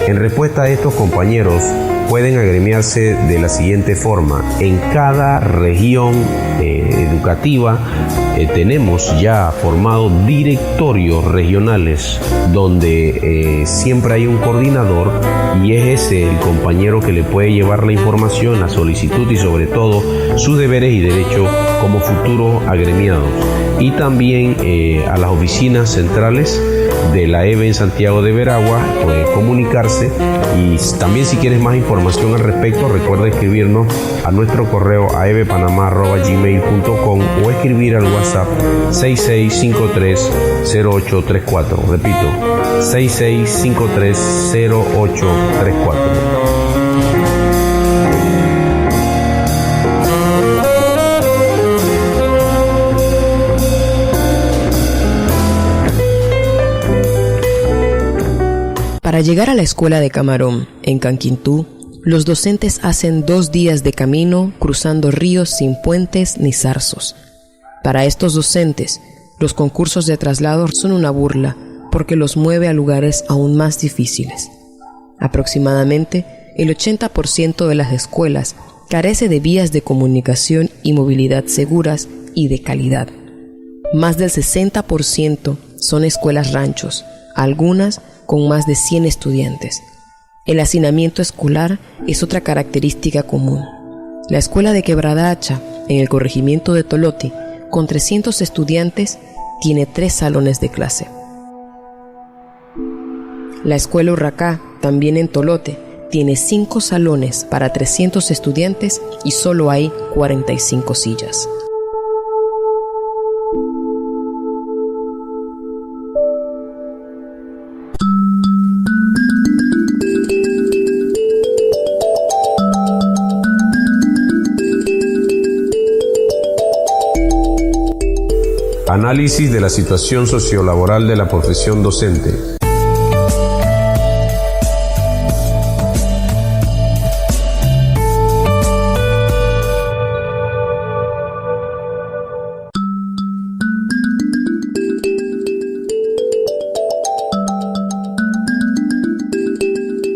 En respuesta a estos compañeros, pueden agremiarse de la siguiente forma. En cada región educativa tenemos ya formados directorios regionales donde siempre hay un coordinador y es ese el compañero que le puede llevar la información, la solicitud y sobre todo sus deberes y derechos como futuros agremiados. Y también a las oficinas centrales de la EVE en Santiago de Veragua puede comunicarse, y también si quieres más información al respecto recuerda escribirnos a nuestro correo a evepanama@gmail.com o escribir al WhatsApp 66530834. Repito, 66530834. Para llegar a la escuela de Camarón, en Canquintú, los docentes hacen 2 días de camino cruzando ríos sin puentes ni zarzos. Para estos docentes, los concursos de traslado son una burla porque los mueve a lugares aún más difíciles. Aproximadamente el 80% de las escuelas carece de vías de comunicación y movilidad seguras y de calidad. Más del 60% son escuelas ranchos, algunas con más de 100 estudiantes. El hacinamiento escolar es otra característica común. La escuela de Quebrada Hacha, en el corregimiento de Tolote, con 300 estudiantes, tiene 3 salones de clase. La escuela Urracá, también en Tolote, tiene 5 salones para 300 estudiantes y solo hay 45 sillas. Análisis de la situación sociolaboral de la profesión docente.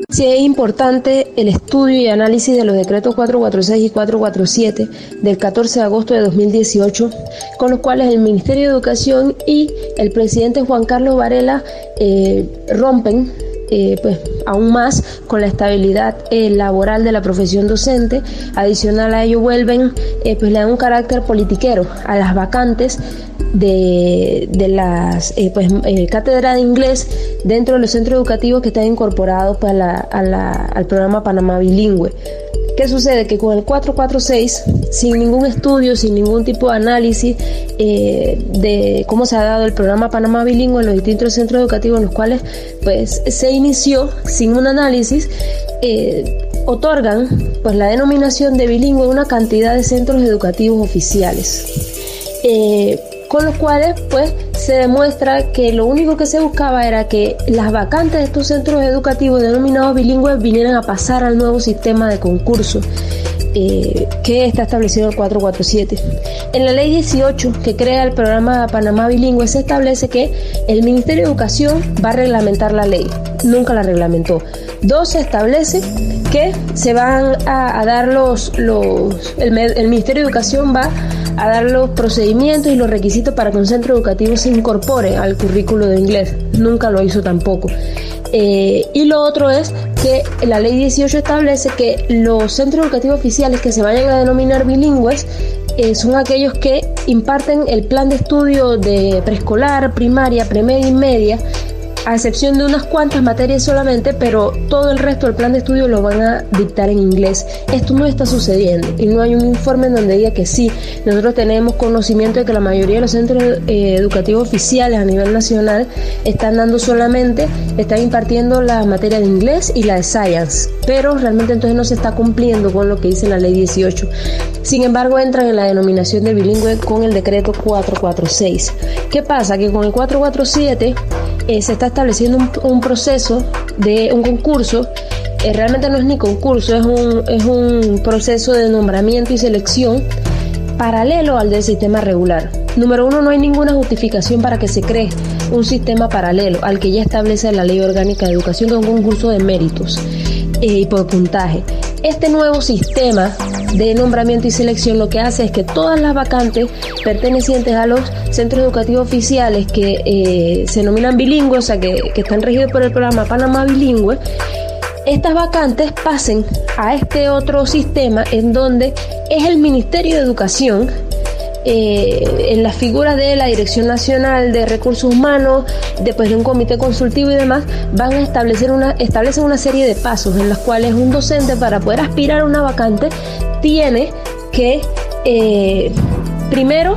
Sí, es importante el estudio y análisis de los decretos 446 y 447 del 14 de agosto de 2018, con los cuales el Ministerio de Educación y el presidente Juan Carlos Varela rompen aún más con la estabilidad laboral de la profesión docente. Adicional a ello vuelven, le dan un carácter politiquero a las vacantes de las cátedras de inglés dentro de los centros educativos que están incorporados al programa Panamá Bilingüe. ¿Qué sucede? Que con el 446, sin ningún estudio, sin ningún tipo de análisis de cómo se ha dado el programa Panamá Bilingüe en los distintos centros educativos en los cuales se inició, sin un análisis, otorgan la denominación de bilingüe a una cantidad de centros educativos oficiales. Con los cuales se demuestra que lo único que se buscaba era que las vacantes de estos centros educativos denominados bilingües vinieran a pasar al nuevo sistema de concurso que está establecido en el 447. En la ley 18 que crea el programa Panamá Bilingüe se establece que el Ministerio de Educación va a reglamentar la ley. Nunca la reglamentó. 2, se establece que se van a dar el Ministerio de Educación va a dar los procedimientos y los requisitos para que un centro educativo se incorpore al currículo de inglés. Nunca lo hizo tampoco. Y lo otro es que la ley 18 establece que los centros educativos oficiales que se vayan a denominar bilingües son aquellos que imparten el plan de estudio de preescolar, primaria, premedia y media, a excepción de unas cuantas materias solamente, pero todo el resto del plan de estudio lo van a dictar en inglés. Esto no está sucediendo y no hay un informe en donde diga que sí. Nosotros tenemos conocimiento de que la mayoría de los centros educativos oficiales a nivel nacional están impartiendo la materia de inglés y la de science, pero realmente entonces no se está cumpliendo con lo que dice la ley 18. Sin embargo, entran en la denominación de bilingüe con el decreto 446. ¿Qué pasa? Que con el 447 se está estableciendo un proceso de un concurso. Realmente no es ni concurso, es un proceso de nombramiento y selección paralelo al del sistema regular. Número 1, no hay ninguna justificación para que se cree un sistema paralelo al que ya establece la Ley Orgánica de Educación, que es un concurso de méritos. y por puntaje. Este nuevo sistema de nombramiento y selección lo que hace es que todas las vacantes pertenecientes a los centros educativos oficiales que se denominan bilingües, o sea que están regidos por el programa Panamá Bilingüe, estas vacantes pasen a este otro sistema en donde es el Ministerio de Educación, en la figura de la Dirección Nacional de Recursos Humanos, después de un comité consultivo y demás, van a establecen una serie de pasos en los cuales un docente, para poder aspirar a una vacante, tiene que primero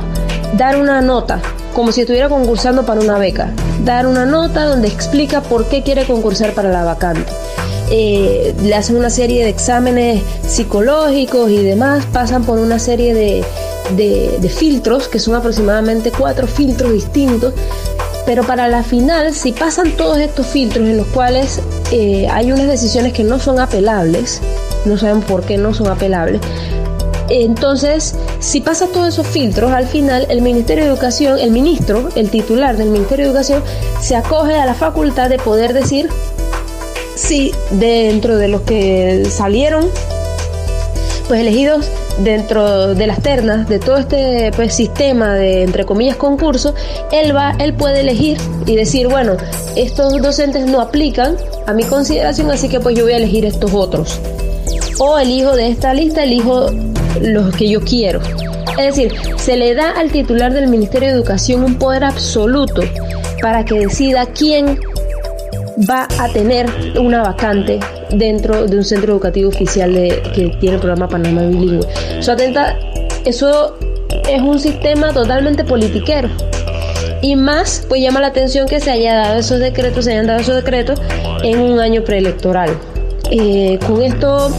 dar una nota, como si estuviera concursando para una beca, dar una nota donde explica por qué quiere concursar para la vacante. Le hacen una serie de exámenes psicológicos y demás, pasan por una serie de filtros, que son aproximadamente 4 filtros distintos, pero para la final, si pasan todos estos filtros en los cuales hay unas decisiones que no son apelables, no saben por qué no son apelables, entonces si pasa todos esos filtros, al final el Ministerio de Educación, el ministro, el titular del Ministerio de Educación, se acoge a la facultad de poder decir si dentro de los que salieron pues elegidos dentro de las ternas de todo este pues sistema de, entre comillas, concurso, él puede elegir y decir, bueno, estos docentes no aplican a mi consideración, así que pues yo voy a elegir estos otros, o elijo de esta lista, elijo los que yo quiero. Es decir, se le da al titular del Ministerio de Educación un poder absoluto para que decida quién va a tener una vacante dentro de un centro educativo oficial que tiene el programa Panamá Bilingüe. Eso es un sistema totalmente politiquero, y más pues llama la atención que se hayan dado esos decretos en un año preelectoral. Con esto,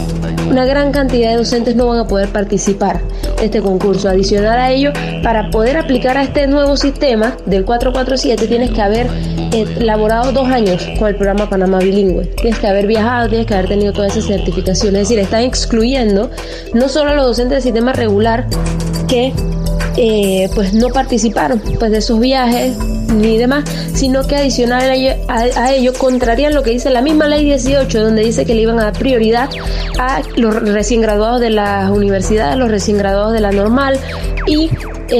una gran cantidad de docentes no van a poder participar de este concurso. Adicional a ello, para poder aplicar a este nuevo sistema del 447, tienes que haber elaborado 2 años con el programa Panamá Bilingüe. Tienes que haber viajado, tienes que haber tenido todas esas certificaciones. Es decir, están excluyendo no solo a los docentes del sistema regular que pues no participaron pues de esos viajes ni demás, sino que adicional a ello contrarían lo que dice la misma ley 18, donde dice que le iban a dar prioridad a los recién graduados de las universidades, los recién graduados de la normal y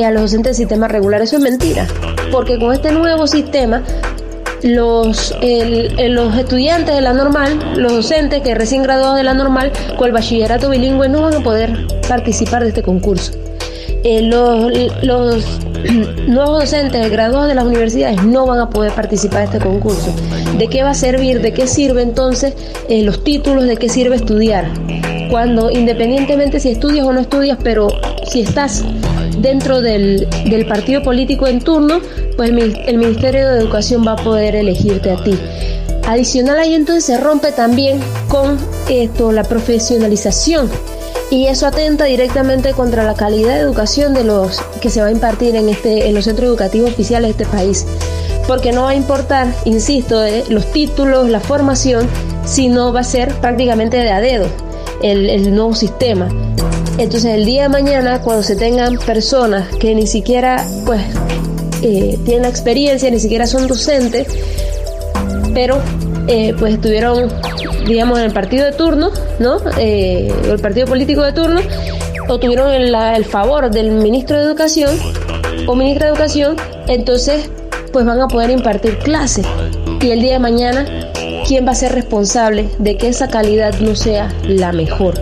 a los docentes del sistema regular. Eso es mentira, porque con este nuevo sistema los estudiantes de la normal, los docentes que recién graduados de la normal con el bachillerato bilingüe, no van a poder participar de este concurso. Los nuevos docentes graduados de las universidades no van a poder participar de este concurso. ¿De qué va a servir? ¿De qué sirve entonces los títulos? ¿De qué sirve estudiar? Cuando, independientemente si estudias o no estudias, pero si estás dentro del partido político en turno, pues el Ministerio de Educación va a poder elegirte a ti. Adicional ahí entonces se rompe también con la profesionalización, y eso atenta directamente contra la calidad de educación de los que se va a impartir en los centros educativos oficiales de este país, porque no va a importar, insisto, los títulos, la formación, sino va a ser prácticamente de a dedo el nuevo sistema. Entonces el día de mañana, cuando se tengan personas que ni siquiera pues tienen la experiencia, ni siquiera son docentes, pero pues estuvieron, digamos, en el partido de turno, ¿no? El partido político de turno, o tuvieron el favor del ministro de Educación o ministra de Educación, entonces pues van a poder impartir clases. Y el día de mañana, ¿quién va a ser responsable de que esa calidad no sea la mejor?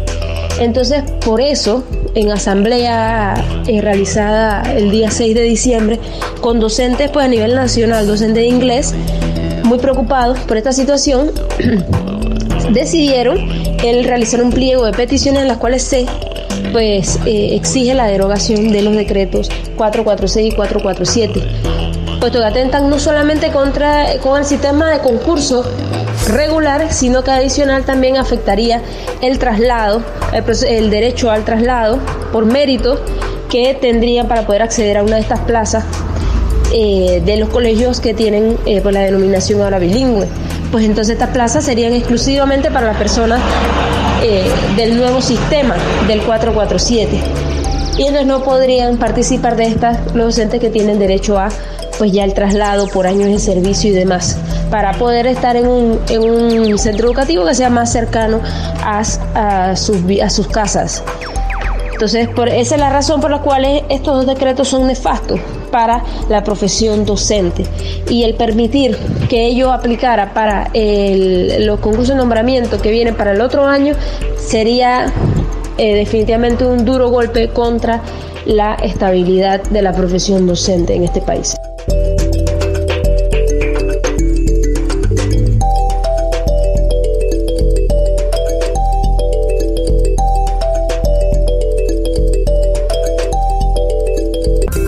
Entonces, por eso, en asamblea realizada el día 6 de diciembre, con docentes pues a nivel nacional, docentes de inglés, muy preocupados por esta situación, decidieron realizar un pliego de peticiones en las cuales se exige la derogación de los decretos 446 y 447, puesto que atentan no solamente con el sistema de concurso regular, sino que adicional también afectaría el traslado, el derecho al traslado por mérito que tendrían para poder acceder a una de estas plazas de los colegios que tienen la denominación ahora bilingüe. Pues entonces estas plazas serían exclusivamente para las personas del nuevo sistema del 447, y entonces no podrían participar de estas los docentes que tienen derecho a pues ya el traslado por años de servicio y demás. para poder estar en un centro educativo que sea más cercano a sus casas. Entonces, esa es la razón por la cual estos dos decretos son nefastos para la profesión docente, y el permitir que ello aplicara para los concursos de nombramiento que vienen para el otro año sería definitivamente un duro golpe contra la estabilidad de la profesión docente en este país.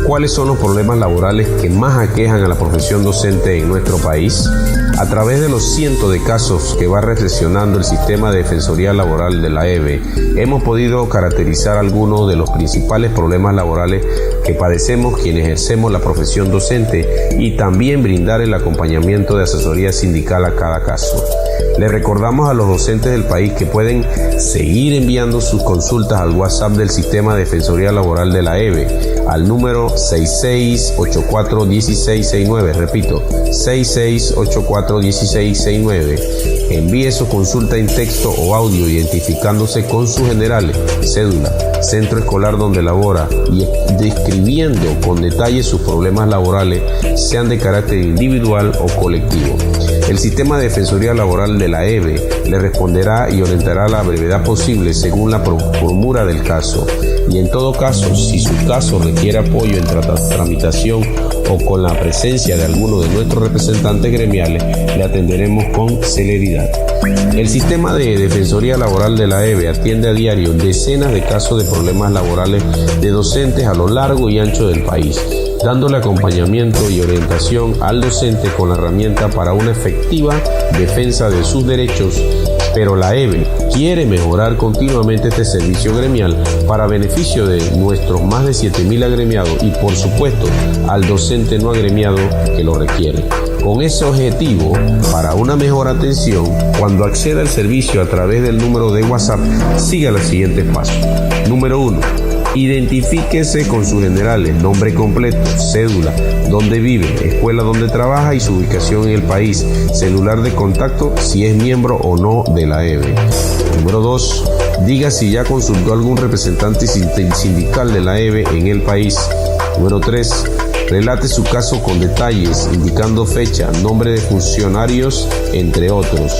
¿Cuáles son los problemas laborales que más aquejan a la profesión docente en nuestro país? A través de los cientos de casos que va reflexionando el sistema de defensoría laboral de la EVE, hemos podido caracterizar algunos de los principales problemas laborales que padecemos quienes ejercemos la profesión docente y también brindar el acompañamiento de asesoría sindical a cada caso. Le recordamos a los docentes del país que pueden seguir enviando sus consultas al WhatsApp del sistema de defensoría laboral de la EVE al número 66841669, repito, 66841669. Envíe su consulta en texto o audio identificándose con sus generales, cédula, centro escolar donde labora y describiendo con detalle sus problemas laborales, sean de carácter individual o colectivo. El sistema de defensoría laboral de la EVE le responderá y orientará a la brevedad posible según la promura del caso. Y en todo caso, si su caso requiere apoyo en tramitación o con la presencia de alguno de nuestros representantes gremiales, le atenderemos con celeridad. El sistema de defensoría laboral de la EVE atiende a diario decenas de casos de problemas laborales de docentes a lo largo y ancho del país, dándole acompañamiento y orientación al docente con la herramienta para una efectiva defensa de sus derechos. Pero la EVE quiere mejorar continuamente este servicio gremial para beneficio de nuestros más de 7.000 agremiados y, por supuesto, al docente no agremiado que lo requiere. Con ese objetivo, para una mejor atención, cuando acceda al servicio a través del número de WhatsApp, siga los siguientes pasos. Número 1. Identifíquese con sus generales, nombre completo, cédula, dónde vive, escuela donde trabaja y su ubicación en el país, celular de contacto si es miembro o no de la EVE. Número 2. Diga si ya consultó a algún representante sindical de la EVE en el país. Número 3. Relate su caso con detalles, indicando fecha, nombre de funcionarios, entre otros.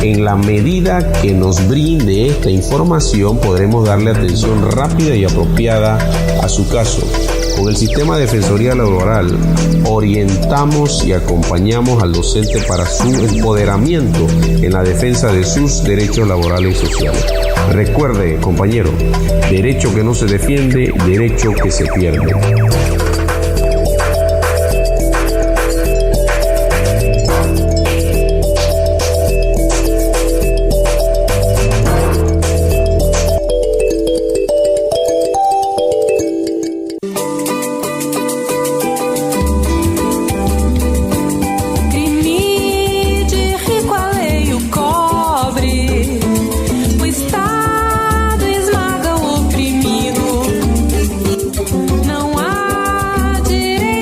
En la medida que nos brinde esta información, podremos darle atención rápida y apropiada a su caso. Con el sistema de defensoría laboral, orientamos y acompañamos al docente para su empoderamiento en la defensa de sus derechos laborales y sociales. Recuerde, compañero, derecho que no se defiende, derecho que se pierde.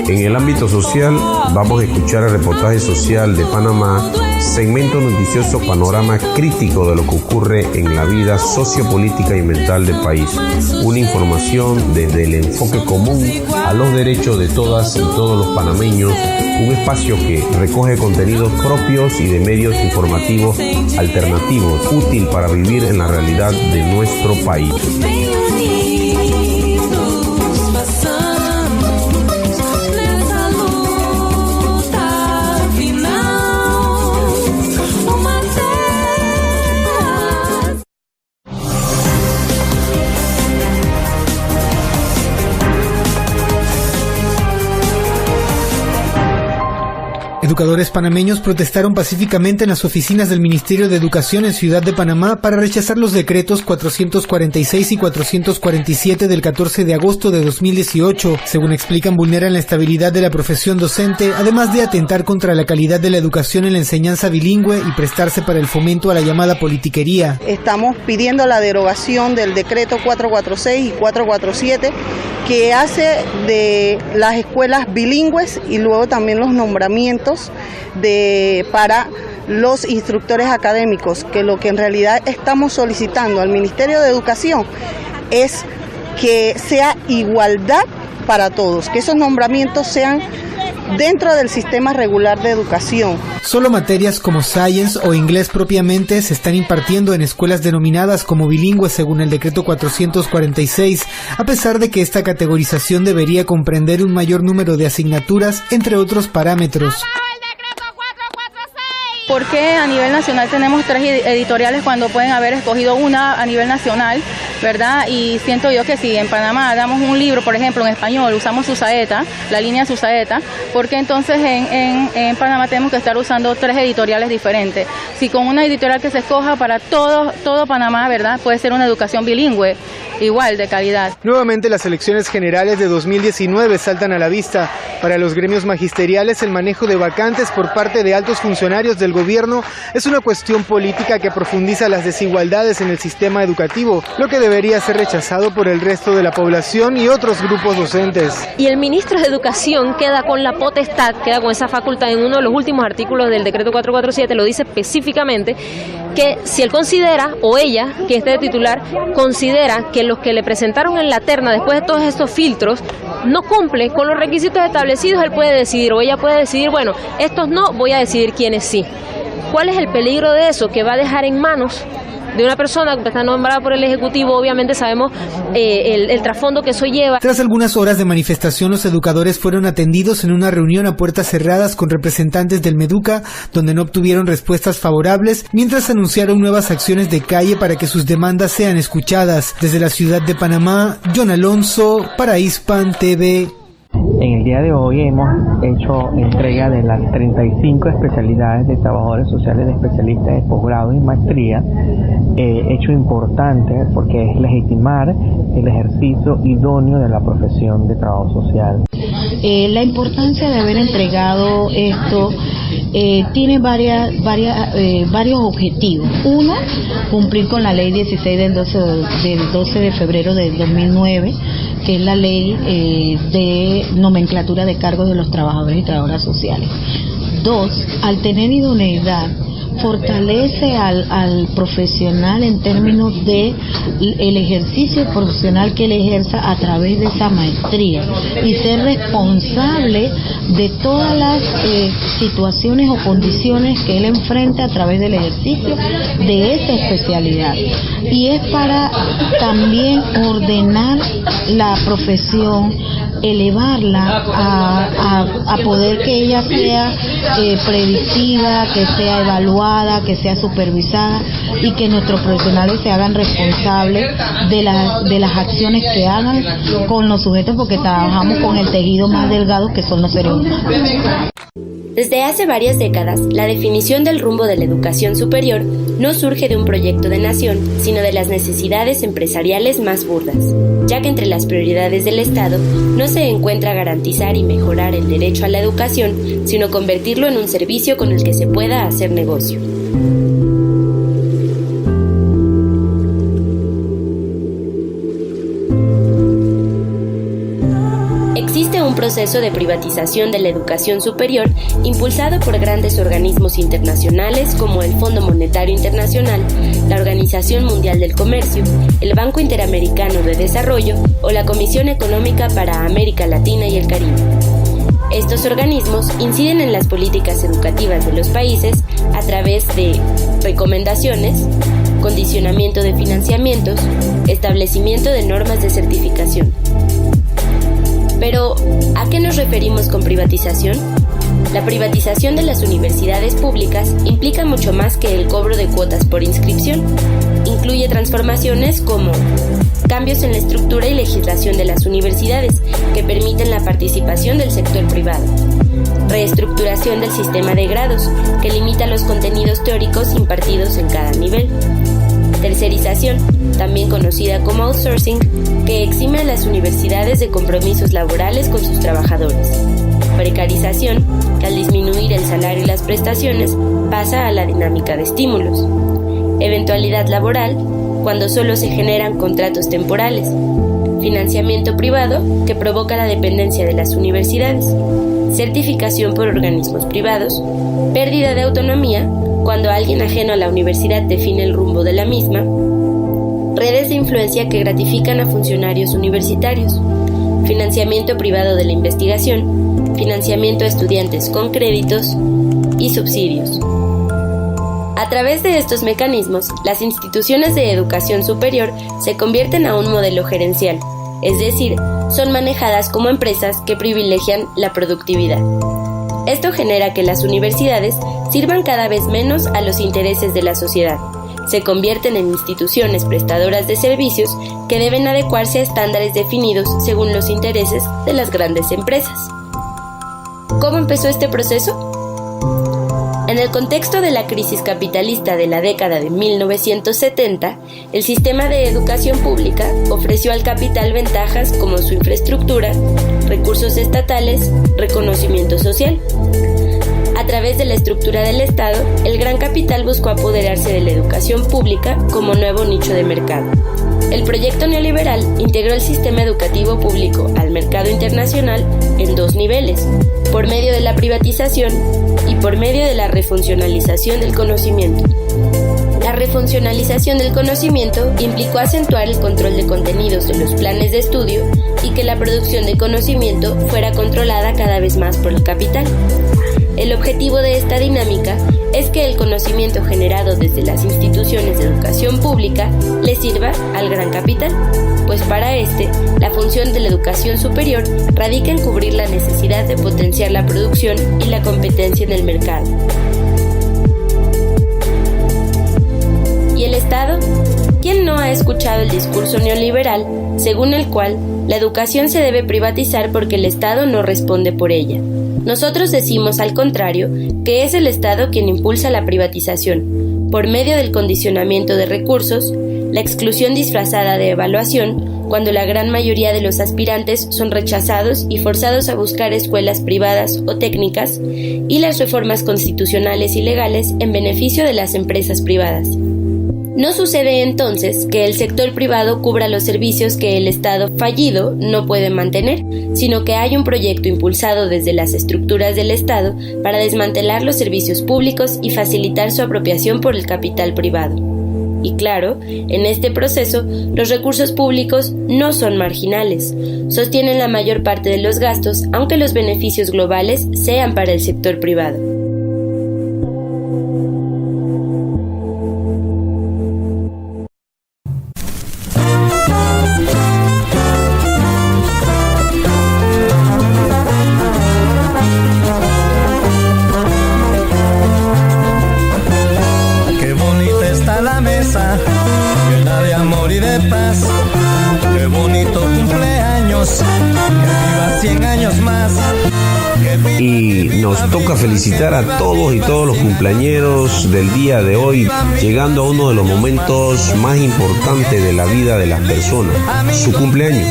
En el ámbito social, vamos a escuchar el reportaje social de Panamá, segmento noticioso panorama crítico de lo que ocurre en la vida sociopolítica y mental del país. Una información desde el enfoque común a los derechos de todas y todos los panameños, un espacio que recoge contenidos propios y de medios informativos alternativos, útil para vivir en la realidad de nuestro país. Educadores panameños protestaron pacíficamente en las oficinas del Ministerio de Educación en Ciudad de Panamá para rechazar los decretos 446 y 447 del 14 de agosto de 2018. Según explican, vulneran la estabilidad de la profesión docente, además de atentar contra la calidad de la educación en la enseñanza bilingüe y prestarse para el fomento a la llamada politiquería. Estamos pidiendo la derogación del decreto 446 y 447 que hace de las escuelas bilingües y luego también los nombramientos para los instructores académicos, que lo que en realidad estamos solicitando al Ministerio de Educación es que sea igualdad para todos, que esos nombramientos sean dentro del sistema regular de educación. Solo materias como Science o inglés propiamente se están impartiendo en escuelas denominadas como bilingües según el decreto 446, a pesar de que esta categorización debería comprender un mayor número de asignaturas, entre otros parámetros. ¿Por qué a nivel nacional tenemos 3 editoriales cuando pueden haber escogido una a nivel nacional, verdad? Y siento yo que si en Panamá damos un libro, por ejemplo, en español, usamos Susaeta, la línea Susaeta, ¿por qué entonces en Panamá tenemos que estar usando 3 editoriales diferentes? Si con una editorial que se escoja para todo Panamá, ¿verdad? Puede ser una educación bilingüe, igual de calidad. Nuevamente las elecciones generales de 2019 saltan a la vista. Para los gremios magisteriales, el manejo de vacantes por parte de altos funcionarios del gobierno es una cuestión política que profundiza las desigualdades en el sistema educativo, lo que debería ser rechazado por el resto de la población y otros grupos docentes. Y el ministro de Educación queda con la potestad, queda con esa facultad, en uno de los últimos artículos del decreto 447, lo dice específicamente, que si él considera, o ella, que esté de titular, considera que los que le presentaron en la terna después de todos estos filtros no cumple con los requisitos establecidos, él puede decidir, o ella puede decidir, bueno, estos no, voy a decidir quiénes sí. ¿Cuál es el peligro de eso? Que va a dejar en manos de una persona que está nombrada por el Ejecutivo. Obviamente sabemos el trasfondo que eso lleva. Tras algunas horas de manifestación, los educadores fueron atendidos en una reunión a puertas cerradas con representantes del Meduca, donde no obtuvieron respuestas favorables, mientras anunciaron nuevas acciones de calle para que sus demandas sean escuchadas. Desde la ciudad de Panamá, John Alonso, para Hispan TV. En el día de hoy hemos hecho entrega de las 35 especialidades de trabajadores sociales de especialistas de posgrado y maestría, hecho importante porque es legitimar el ejercicio idóneo de la profesión de trabajo social. La importancia de haber entregado esto tiene varios objetivos. Uno, cumplir con la ley 16 del 12 de febrero del 2009, que es la ley de nomenclatura de cargos de los trabajadores y trabajadoras sociales. Dos, al tener idoneidad, fortalece al profesional en términos de el ejercicio profesional que él ejerza a través de esa maestría y ser responsable de todas las situaciones o condiciones que él enfrenta a través del ejercicio de esa especialidad. Y es para también ordenar la profesión, elevarla a poder que ella sea predictiva, que sea evaluada, que sea supervisada y que nuestros profesionales se hagan responsables de las acciones que hagan con los sujetos, porque trabajamos con el tejido más delgado que son los seres humanos. Desde hace varias décadas, la definición del rumbo de la educación superior no surge de un proyecto de nación, sino de las necesidades empresariales más burdas, ya que entre las prioridades del Estado no se encuentra garantizar y mejorar el derecho a la educación, sino convertirlo en un servicio con el que se pueda hacer negocio. Existe un proceso de privatización de la educación superior impulsado por grandes organismos internacionales como el Fondo Monetario Internacional, la Organización Mundial del Comercio, el Banco Interamericano de Desarrollo o la Comisión Económica para América Latina y el Caribe. Estos organismos inciden en las políticas educativas de los países a través de recomendaciones, condicionamiento de financiamientos, establecimiento de normas de certificación. Pero, ¿a qué nos referimos con privatización? La privatización de las universidades públicas implica mucho más que el cobro de cuotas por inscripción. Incluye transformaciones como cambios en la estructura y legislación de las universidades que permiten la participación del sector privado, reestructuración del sistema de grados que limita los contenidos teóricos impartidos en cada nivel, tercerización, también conocida como outsourcing, que exime a las universidades de compromisos laborales con sus trabajadores, precarización, que al disminuir el salario y las prestaciones pasa a la dinámica de estímulos, eventualidad laboral, cuando solo se generan contratos temporales, financiamiento privado que provoca la dependencia de las universidades, certificación por organismos privados, pérdida de autonomía cuando alguien ajeno a la universidad define el rumbo de la misma, redes de influencia que gratifican a funcionarios universitarios, financiamiento privado de la investigación, financiamiento a estudiantes con créditos y subsidios. A través de estos mecanismos, las instituciones de educación superior se convierten a un modelo gerencial, es decir, son manejadas como empresas que privilegian la productividad. Esto genera que las universidades sirvan cada vez menos a los intereses de la sociedad. Se convierten en instituciones prestadoras de servicios que deben adecuarse a estándares definidos según los intereses de las grandes empresas. ¿Cómo empezó este proceso? En el contexto de la crisis capitalista de la década de 1970, el sistema de educación pública ofreció al capital ventajas como su infraestructura, recursos estatales, reconocimiento social. A través de la estructura del Estado, el gran capital buscó apoderarse de la educación pública como nuevo nicho de mercado. El proyecto neoliberal integró el sistema educativo público al mercado internacional en dos niveles, por medio de la privatización y por medio de la refuncionalización del conocimiento. La refuncionalización del conocimiento implicó acentuar el control de contenidos de los planes de estudio y que la producción de conocimiento fuera controlada cada vez más por el capital. El objetivo de esta dinámica es que el conocimiento generado desde las instituciones de educación pública le sirva al gran capital, pues para este, la función de la educación superior radica en cubrir la necesidad de potenciar la producción y la competencia en el mercado. ¿Y el Estado? ¿Quién no ha escuchado el discurso neoliberal según el cual la educación se debe privatizar porque el Estado no responde por ella? Nosotros decimos, al contrario, que es el Estado quien impulsa la privatización, por medio del condicionamiento de recursos, la exclusión disfrazada de evaluación, cuando la gran mayoría de los aspirantes son rechazados y forzados a buscar escuelas privadas o técnicas, y las reformas constitucionales y legales en beneficio de las empresas privadas. No sucede entonces que el sector privado cubra los servicios que el Estado fallido no puede mantener, sino que hay un proyecto impulsado desde las estructuras del Estado para desmantelar los servicios públicos y facilitar su apropiación por el capital privado. Y claro, en este proceso, los recursos públicos no son marginales, sostienen la mayor parte de los gastos, aunque los beneficios globales sean para el sector privado. Llena de amor y de paz. Qué bonito cumpleaños, que viva 100 años más. Y nos toca felicitar a todos y todos los cumpleañeros del día de hoy, llegando a uno de los momentos más importantes de la vida de las personas, su cumpleaños.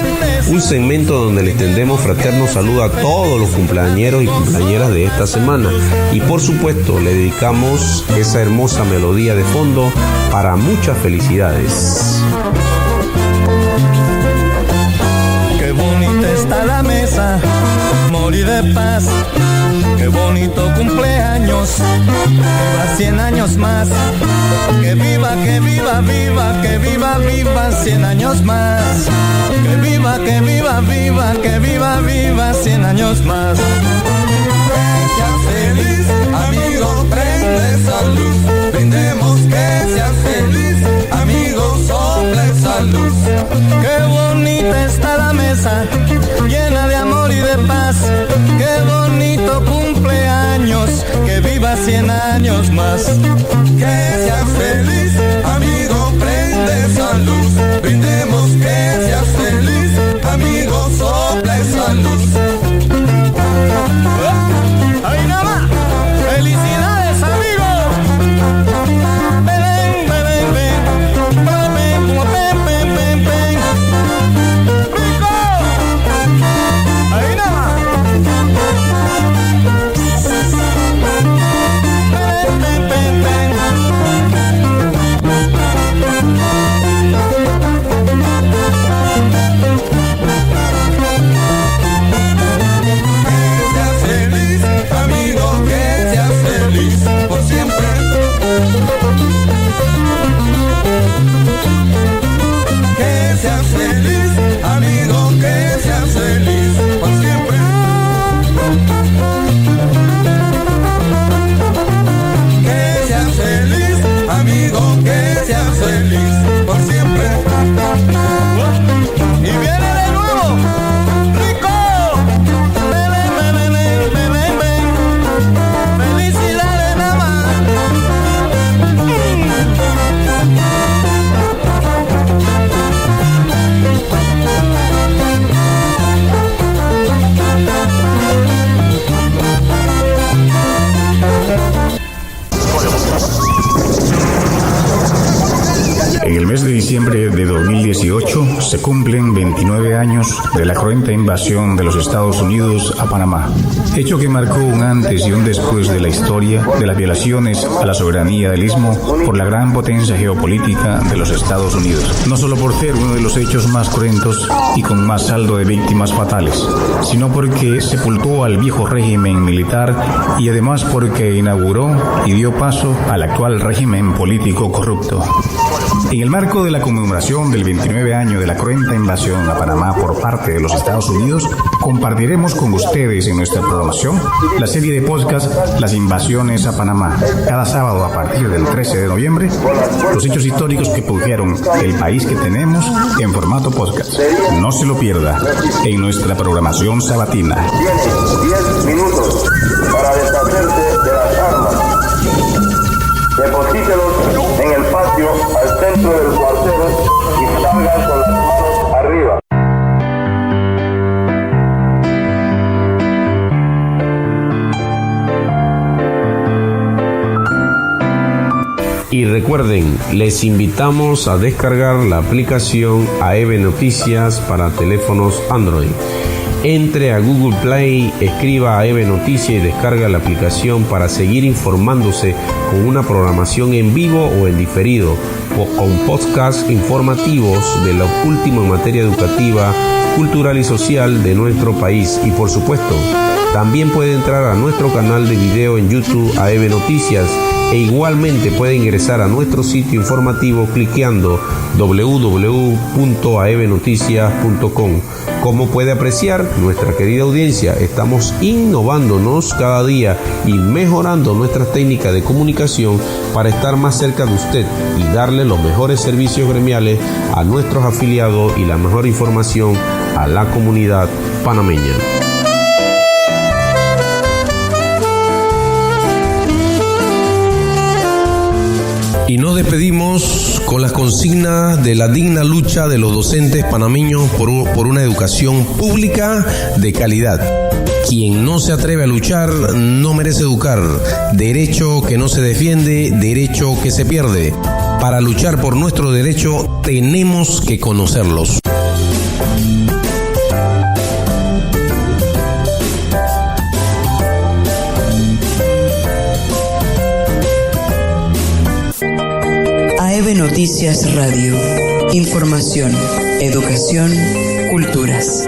Un segmento donde le extendemos fraterno saludo a todos los cumpleañeros y cumpleañeras de esta semana. Y por supuesto le dedicamos esa hermosa melodía de fondo para muchas felicidades. Qué bonita está la mesa, amor y de paz. Qué bonito cumpleaños, que viva 100 años más. Que viva, que viva, viva, que viva, viva 100 años más. Que viva, que viva, viva, que viva, viva 100 años más. Que seas feliz, amigo, prende esa luz. Brindemos que seas feliz, amigo, sopla esa luz. Qué bonita está la mesa, llena de amor y de paz. Qué bonito cumpleaños, que viva 100 años más. Que seas feliz, amigo, prende esa luz. Brindemos que seas feliz, amigo, sopla esa luz. ¡Ahí nada más! ¡Felicidades, amigo! ¡Ven, ven, ven, ven! ¡Ven, ven, ven, ven! ¡Rico! ¡Ahí nada más! ¡Ven, ven, ven, ven! 2018 se cumplen 29 años de la cruenta invasión de los Estados Unidos a Panamá, hecho que marcó un antes y un después de la historia de las violaciones a la soberanía del Istmo por la gran potencia geopolítica de los Estados Unidos, no solo por ser uno de los hechos más cruentos y con más saldo de víctimas fatales, sino porque sepultó al viejo régimen militar y además porque inauguró y dio paso al actual régimen político corrupto. En el marco de la conmemoración del 29 año de la cruenta invasión a Panamá por parte de los Estados Unidos, compartiremos con ustedes en nuestra programación la serie de podcast Las Invasiones a Panamá, cada sábado a partir del 13 de noviembre, los hechos históricos que produjeron el país que tenemos en formato podcast. No se lo pierda en nuestra programación sabatina. Tiene 10 minutos para deshacerse de las armas. Deposítelos en el patio al centro del cuartel y salgan con las manos arriba. Y recuerden, les invitamos a descargar la aplicación AEB Noticias para teléfonos Android. Entre a Google Play, escriba AEB Noticias y descarga la aplicación para seguir informándose con una programación en vivo o en diferido, o con podcasts informativos de lo último en materia educativa, cultural y social de nuestro país. Y por supuesto, también puede entrar a nuestro canal de video en YouTube AEB Noticias e igualmente puede ingresar a nuestro sitio informativo cliqueando www.aebnoticias.com. Como puede apreciar nuestra querida audiencia, estamos innovándonos cada día y mejorando nuestras técnicas de comunicación para estar más cerca de usted y darle los mejores servicios gremiales a nuestros afiliados y la mejor información a la comunidad panameña. Y nos despedimos con las consignas de la digna lucha de los docentes panameños por una educación pública de calidad. Quien no se atreve a luchar no merece educar. Derecho que no se defiende, derecho que se pierde. Para luchar por nuestro derecho tenemos que conocerlos. AEB Noticias Radio. Información, educación, culturas.